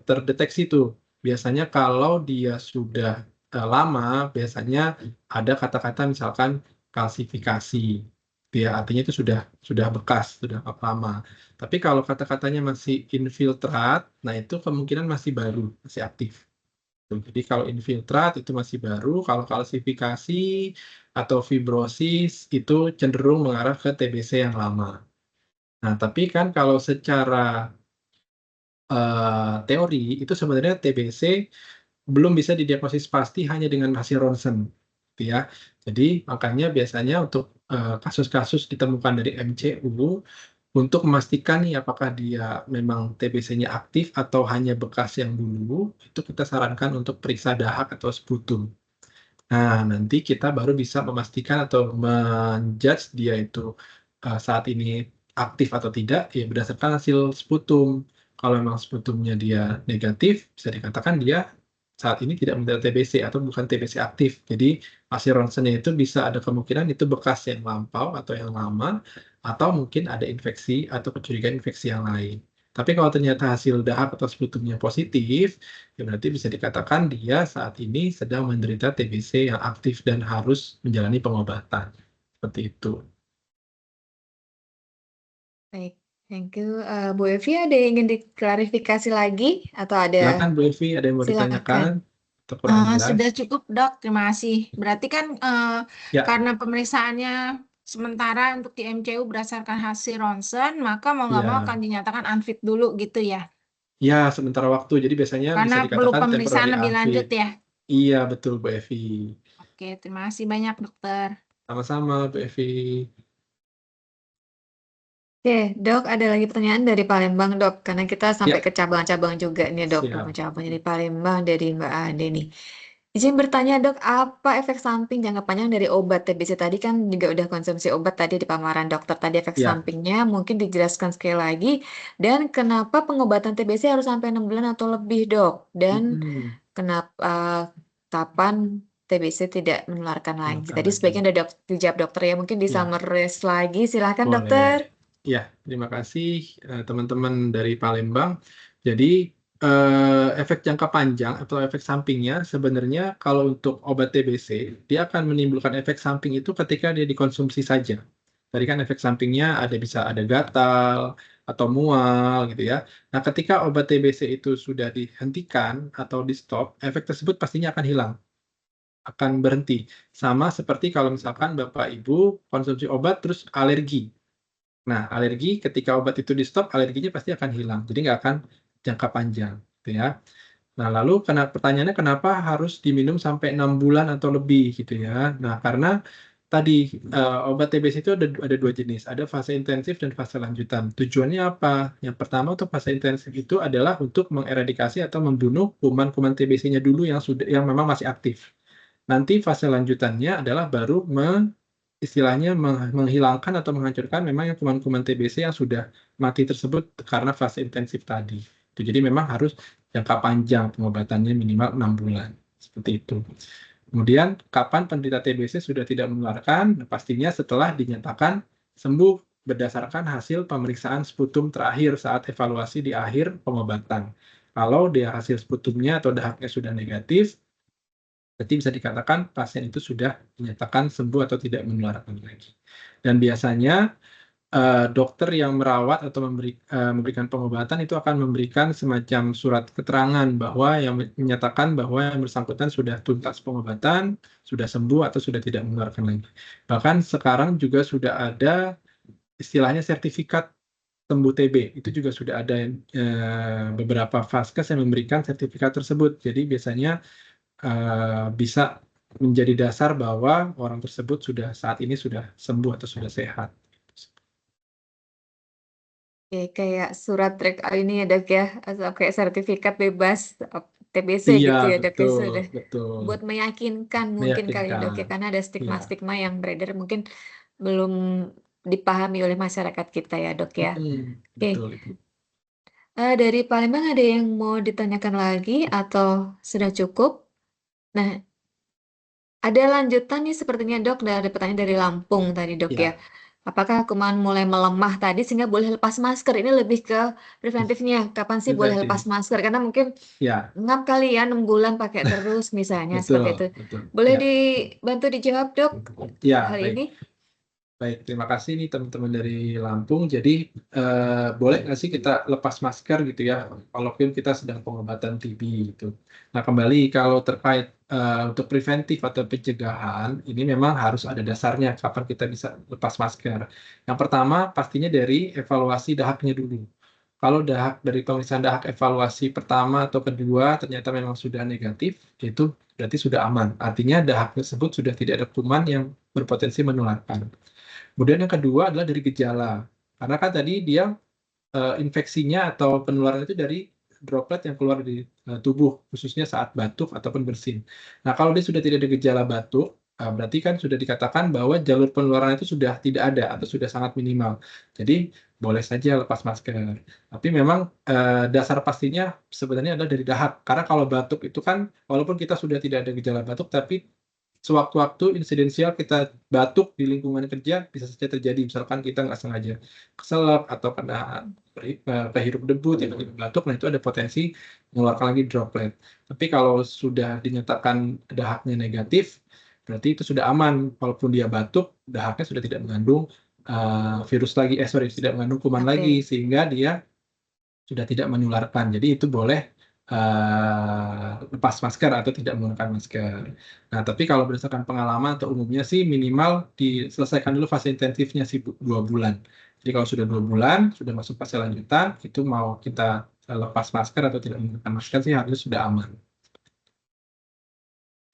terdeteksi tuh. Biasanya kalau dia sudah lama, biasanya ada kata-kata misalkan kalsifikasi. Ya, artinya itu sudah bekas, sudah lama. Tapi kalau kata-katanya masih infiltrat, nah itu kemungkinan masih baru, masih aktif. Jadi kalau infiltrat itu masih baru, kalau kalsifikasi atau fibrosis itu cenderung mengarah ke TBC yang lama. Nah, tapi kan kalau secara teori itu sebenarnya TBC belum bisa didiagnosis pasti hanya dengan hasil ronsen, gitu ya. Jadi makanya biasanya untuk kasus-kasus ditemukan dari MCU, untuk memastikan nih apakah dia memang TBC-nya aktif atau hanya bekas yang dulu, itu kita sarankan untuk periksa dahak atau sputum. Nah, nanti kita baru bisa memastikan atau menjudge dia itu saat ini aktif atau tidak, ya berdasarkan hasil sputum. Kalau memang sputumnya dia negatif, bisa dikatakan dia saat ini tidak menderita TBC atau bukan TBC aktif. Jadi hasil ronsennya itu bisa ada kemungkinan itu bekas yang lampau atau yang lama, atau mungkin ada infeksi atau kecurigaan infeksi yang lain. Tapi kalau ternyata hasil dahak atau sputumnya positif, ya berarti bisa dikatakan dia saat ini sedang menderita TBC yang aktif dan harus menjalani pengobatan. Seperti itu. Baik, thank you. Bu Evi, ada yang ingin diklarifikasi lagi atau ada? Silakan Bu Evi, ada yang mau ditanyakan Silakan. atau kurang jelas? Sudah cukup, Dok. Terima kasih. Berarti kan Ya. karena pemeriksaannya sementara untuk di MCU berdasarkan hasil ronsen, maka mau nggak mau Ya. akan dinyatakan unfit dulu gitu ya? Ya, sementara waktu. Jadi biasanya bisa Karena perlu dikatakan pemeriksaan temporary lebih lanjut unfit. ya? Iya, betul Bu Evi. Oke, terima kasih banyak, Dokter. Sama-sama Bu Evi. Oke, Dok, ada lagi pertanyaan dari Palembang, Dok. Karena kita sampai ke cabang-cabang juga nih, Dok. Siap. Cabang dari Palembang, dari Mbak Ade nih. Izin bertanya, Dok, apa efek samping jangka panjang dari obat TBC tadi? Kan juga udah konsumsi obat tadi di paparan dokter tadi, efek Ya. sampingnya mungkin dijelaskan sekali lagi. Dan kenapa pengobatan TBC harus sampai 6 bulan atau lebih, Dok? Dan kenapa kapan TBC tidak menularkan lagi? Menularkan Tadi lagi. sebaiknya udah dijawab dokter ya. Mungkin di Ya. summarize lagi. Silahkan, Boleh. dokter. Ya, terima kasih teman-teman dari Palembang. Jadi efek jangka panjang atau efek sampingnya sebenarnya kalau untuk obat TBC, dia akan menimbulkan efek samping itu ketika dia dikonsumsi saja. Tadi kan efek sampingnya bisa ada gatal atau mual gitu ya. Nah, ketika obat TBC itu sudah dihentikan atau di-stop, efek tersebut pastinya akan hilang, akan berhenti. Sama seperti kalau misalkan Bapak Ibu konsumsi obat terus alergi. Nah, alergi ketika obat itu di-stop, alerginya pasti akan hilang. Jadi nggak akan jangka panjang, gitu ya. Nah, lalu pertanyaannya kenapa harus diminum sampai 6 bulan atau lebih gitu ya. Nah, karena tadi obat TBC itu ada 2 jenis, ada fase intensif dan fase lanjutan. Tujuannya apa? Yang pertama untuk fase intensif itu adalah untuk mengeradikasi atau membunuh kuman-kuman TBC-nya dulu yang memang masih aktif. Nanti fase lanjutannya adalah baru istilahnya menghilangkan atau menghancurkan memang yang kuman-kuman TBC yang sudah mati tersebut karena fase intensif tadi. Jadi memang harus jangka panjang pengobatannya minimal 6 bulan. Seperti itu. Kemudian kapan penderita TBC sudah tidak menularkan? Nah, pastinya setelah dinyatakan sembuh berdasarkan hasil pemeriksaan sputum terakhir saat evaluasi di akhir pengobatan. Kalau dia hasil sputumnya atau dahaknya sudah negatif, berarti bisa dikatakan pasien itu sudah dinyatakan sembuh atau tidak menularkan lagi. Dan biasanya dokter yang merawat atau memberikan pengobatan itu akan memberikan semacam surat keterangan bahwa yang menyatakan bahwa yang bersangkutan sudah tuntas pengobatan, sudah sembuh atau sudah tidak menularkan lagi. Bahkan sekarang juga sudah ada istilahnya sertifikat sembuh TB. Itu juga sudah ada beberapa vaskes yang memberikan sertifikat tersebut. Jadi biasanya bisa menjadi dasar bahwa orang tersebut saat ini sudah sembuh atau sudah sehat. Oke, kayak surat ini ya dok ya, atau kayak sertifikat bebas TBC Iya, gitu ya dok ya, betul, sudah betul. buat meyakinkan mungkin kali ya dok ya, Meyakinkan. karena ada Iya, stigma-stigma yang beredar mungkin belum dipahami oleh masyarakat kita ya dok ya. Oke, betul itu. dari Palembang ada yang mau ditanyakan lagi atau sudah cukup? Nah, ada lanjutan nih sepertinya dok, dari pertanyaan dari Lampung tadi dok ya. Ya, Apakah kuman mulai melemah tadi sehingga boleh lepas masker? Ini lebih ke preventifnya. Kapan sih boleh lepas preventif. masker? Karena mungkin Ya, ngap kali ya 6 bulan pakai terus misalnya seperti itu. betul. Boleh Ya, dibantu dijawab dok ya, hal baik. ini? Baik, terima kasih nih teman-teman dari Lampung. Jadi boleh nggak sih kita lepas masker gitu ya, walaupun kita sedang pengobatan TB gitu. Nah kembali kalau terkait untuk preventif atau pencegahan, ini memang harus ada dasarnya kapan kita bisa lepas masker. Yang pertama pastinya dari evaluasi dahaknya dulu. Kalau dari pemeriksaan dahak evaluasi pertama atau kedua ternyata memang sudah negatif, itu berarti sudah aman. Artinya dahak tersebut sudah tidak ada kuman yang berpotensi menularkan. Kemudian yang kedua adalah dari gejala. Karena kan tadi dia infeksinya atau penularan itu dari droplet yang keluar dari tubuh, khususnya saat batuk ataupun bersin. Nah, kalau dia sudah tidak ada gejala batuk, berarti kan sudah dikatakan bahwa jalur penularan itu sudah tidak ada atau sudah sangat minimal. Jadi boleh saja lepas masker. Tapi memang dasar pastinya sebenarnya adalah dari dahak. Karena kalau batuk itu kan, walaupun kita sudah tidak ada gejala batuk, tapi sewaktu-waktu insidensial kita batuk di lingkungan kerja bisa saja terjadi, misalkan kita nggak sengaja keselak atau kena kehirup debu tiba-tiba batuk, nah itu ada potensi mengeluarkan lagi droplet. Tapi kalau sudah dinyatakan dahaknya negatif, berarti itu sudah aman. Walaupun dia batuk, dahaknya sudah tidak mengandung tidak mengandung kuman lagi, sehingga dia sudah tidak menularkan. Jadi itu boleh lepas masker atau tidak menggunakan masker. Nah, tapi kalau berdasarkan pengalaman atau umumnya sih minimal diselesaikan dulu fase intensifnya sih 2 bulan. Jadi kalau sudah 2 bulan, sudah masuk fase lanjutan, itu mau kita lepas masker atau tidak menggunakan masker sih harus sudah aman.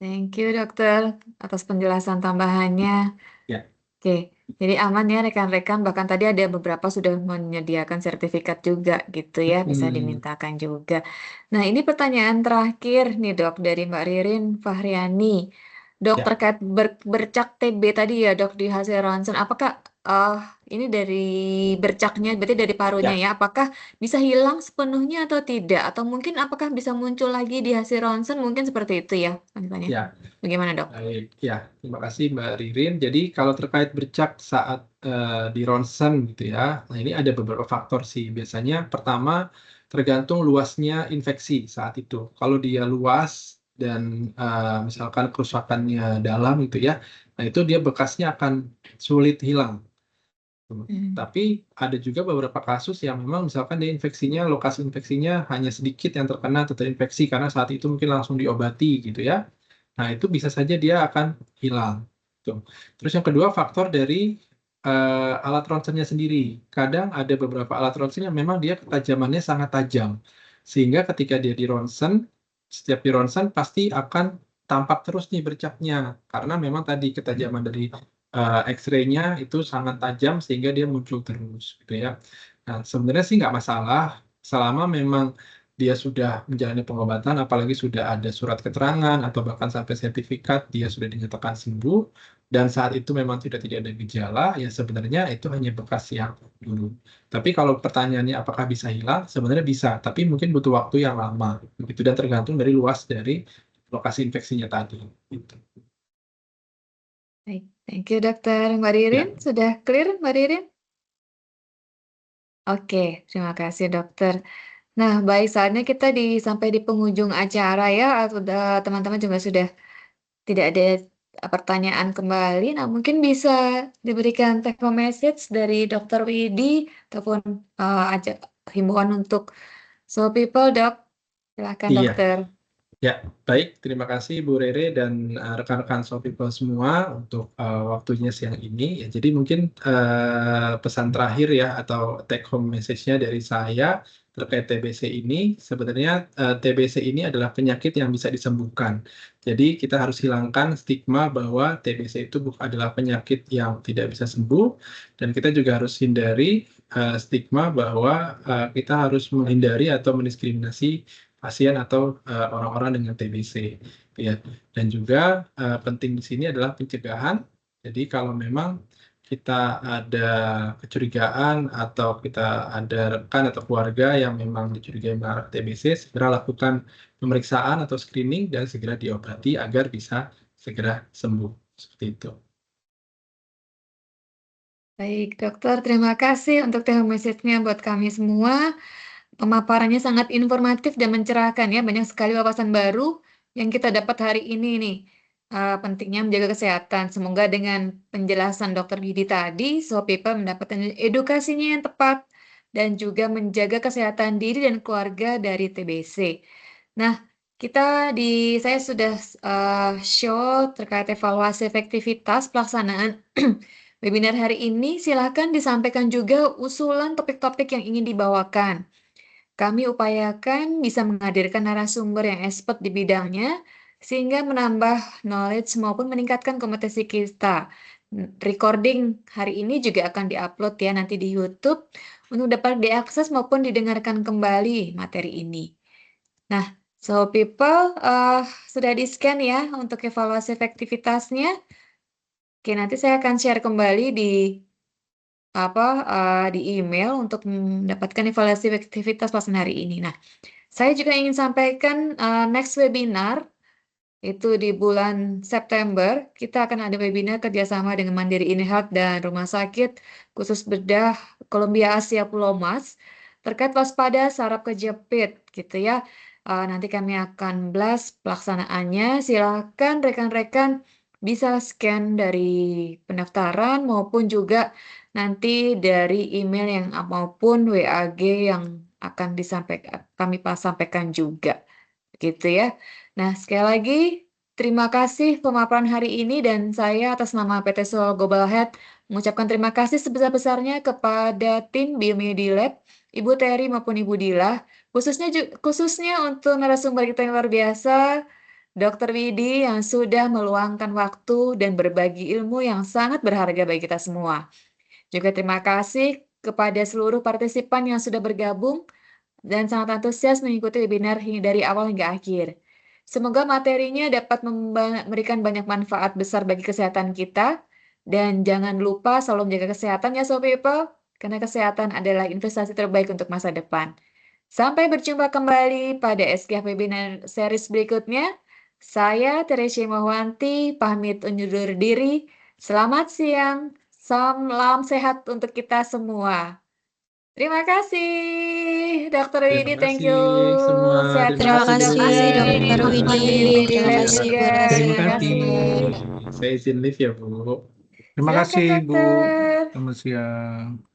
Thank you dokter atas penjelasan tambahannya. Ya. Oke, jadi aman ya rekan-rekan, bahkan tadi ada beberapa sudah menyediakan sertifikat juga gitu ya, bisa dimintakan juga. Nah ini pertanyaan terakhir nih dok, dari Mbak Ririn Fahriani. Dok, Ya. terkait bercak TB tadi ya dok, di hasil ronsen, apakah ini dari bercaknya, berarti dari parunya ya, apakah bisa hilang sepenuhnya atau tidak? Atau mungkin apakah bisa muncul lagi di hasil ronsen, mungkin seperti itu ya lanjutannya. Ya. Bagaimana dok? Baik, ya, terima kasih Mbak Ririn. Jadi kalau terkait bercak saat di ronsen gitu ya, nah ini ada beberapa faktor sih. Biasanya pertama tergantung luasnya infeksi saat itu. Kalau dia luas dan misalkan kerusakannya dalam gitu ya, nah itu dia bekasnya akan sulit hilang. Tapi ada juga beberapa kasus yang memang misalkan dia infeksinya, lokasi infeksinya hanya sedikit yang terkena atau terinfeksi karena saat itu mungkin langsung diobati gitu ya. Nah, itu bisa saja dia akan hilang. Tuh. Terus yang kedua faktor dari alat ronsennya sendiri. Kadang ada beberapa alat ronsen yang memang dia ketajamannya sangat tajam. Sehingga ketika dia di ronsen, setiap di ronsen pasti akan tampak terus nih bercaknya. Karena memang tadi ketajaman dari X-ray-nya itu sangat tajam sehingga dia muncul terus gitu ya. Nah, sebenarnya sih nggak masalah selama memang dia sudah menjalani pengobatan, apalagi sudah ada surat keterangan atau bahkan sampai sertifikat dia sudah dinyatakan sembuh dan saat itu memang tidak ada gejala, ya sebenarnya itu hanya bekas yang dulu. Tapi kalau pertanyaannya apakah bisa hilang, sebenarnya bisa, tapi mungkin butuh waktu yang lama, begitu dan tergantung dari luas dari lokasi infeksinya tadi. Gitu. Baik, thank you dokter. Mbak Ririn, sudah clear Mbak Ririn? Oke, terima kasih dokter. Nah, baik saatnya kita sampai di penghujung acara ya, teman-teman juga sudah tidak ada pertanyaan kembali. Nah, mungkin bisa diberikan take home message dari Dr. Widi ataupun himbauan untuk So People, Dok. Silakan Iya. dokter. Ya, baik. Terima kasih Bu Rere dan rekan-rekan So People semua untuk waktunya siang ini. Ya, jadi mungkin pesan terakhir ya atau take home message-nya dari saya terkait TBC ini, sebenarnya TBC ini adalah penyakit yang bisa disembuhkan. Jadi kita harus hilangkan stigma bahwa TBC itu adalah penyakit yang tidak bisa sembuh, dan kita juga harus hindari stigma bahwa kita harus menghindari atau mendiskriminasi pasien atau orang-orang dengan TBC, ya. Dan juga penting di sini adalah pencegahan. Jadi kalau memang kita ada kecurigaan atau kita ada rekan atau keluarga yang memang dicurigai mengalami TBC, segera lakukan pemeriksaan atau screening dan segera diobati agar bisa segera sembuh. Seperti itu. Baik, dokter. Terima kasih untuk take home message-nya buat kami semua. Pemaparannya sangat informatif dan mencerahkan ya. Banyak sekali wawasan baru yang kita dapat hari ini nih. Pentingnya menjaga kesehatan. Semoga dengan penjelasan Dr. Widi tadi, So People mendapatkan edukasinya yang tepat dan juga menjaga kesehatan diri dan keluarga dari TBC. Nah, saya sudah show terkait evaluasi efektivitas pelaksanaan webinar hari ini. Silakan disampaikan juga usulan topik-topik yang ingin dibawakan. Kami upayakan bisa menghadirkan narasumber yang expert di bidangnya, sehingga menambah knowledge maupun meningkatkan kompetensi kita. Recording hari ini juga akan diupload ya nanti di YouTube untuk dapat diakses maupun didengarkan kembali materi ini. Nah, So People sudah di-scan ya untuk evaluasi efektivitasnya. Oke, nanti saya akan share kembali di email untuk mendapatkan evaluasi efektivitas pelaksanaan hari ini. Nah, saya juga ingin sampaikan next webinar itu di bulan September. Kita akan ada webinar kerjasama dengan Mandiri InHealth dan Rumah Sakit Khusus Bedah Columbia Asia Pulau Mas terkait waspada saraf kejepit gitu ya. Nanti kami akan blast pelaksanaannya. Silakan rekan-rekan bisa scan dari pendaftaran maupun juga nanti dari email yang maupun WAG yang akan kami sampaikan juga, gitu ya. Nah, sekali lagi terima kasih pemaparan hari ini dan saya atas nama PT Sol Global Health mengucapkan terima kasih sebesar-besarnya kepada tim Biomedi Lab, Ibu Terry maupun Ibu Dila, khususnya untuk narasumber kita yang luar biasa, Dr. Widi yang sudah meluangkan waktu dan berbagi ilmu yang sangat berharga bagi kita semua. Juga terima kasih kepada seluruh partisipan yang sudah bergabung dan sangat antusias mengikuti webinar dari awal hingga akhir. Semoga materinya dapat memberikan banyak manfaat besar bagi kesehatan kita. Dan jangan lupa selalu menjaga kesehatan ya So People, karena kesehatan adalah investasi terbaik untuk masa depan. Sampai berjumpa kembali pada SKF Webinar series berikutnya. Saya Teresia Mahwanti, pamit undur diri. Selamat siang. Salam sehat untuk kita semua. Terima kasih, Dokter Terima Widi, thank you. kasih semua. Sehat Terima selalu, kasih, Dokter. Dokter Selamat Widi. di Terima lab kasih, juga. Bu Rere. Terima Terima kasih. kasih. Saya izin live ya, Bu. Terima Silakan, kasih, Bu. Dokter. Selamat siang.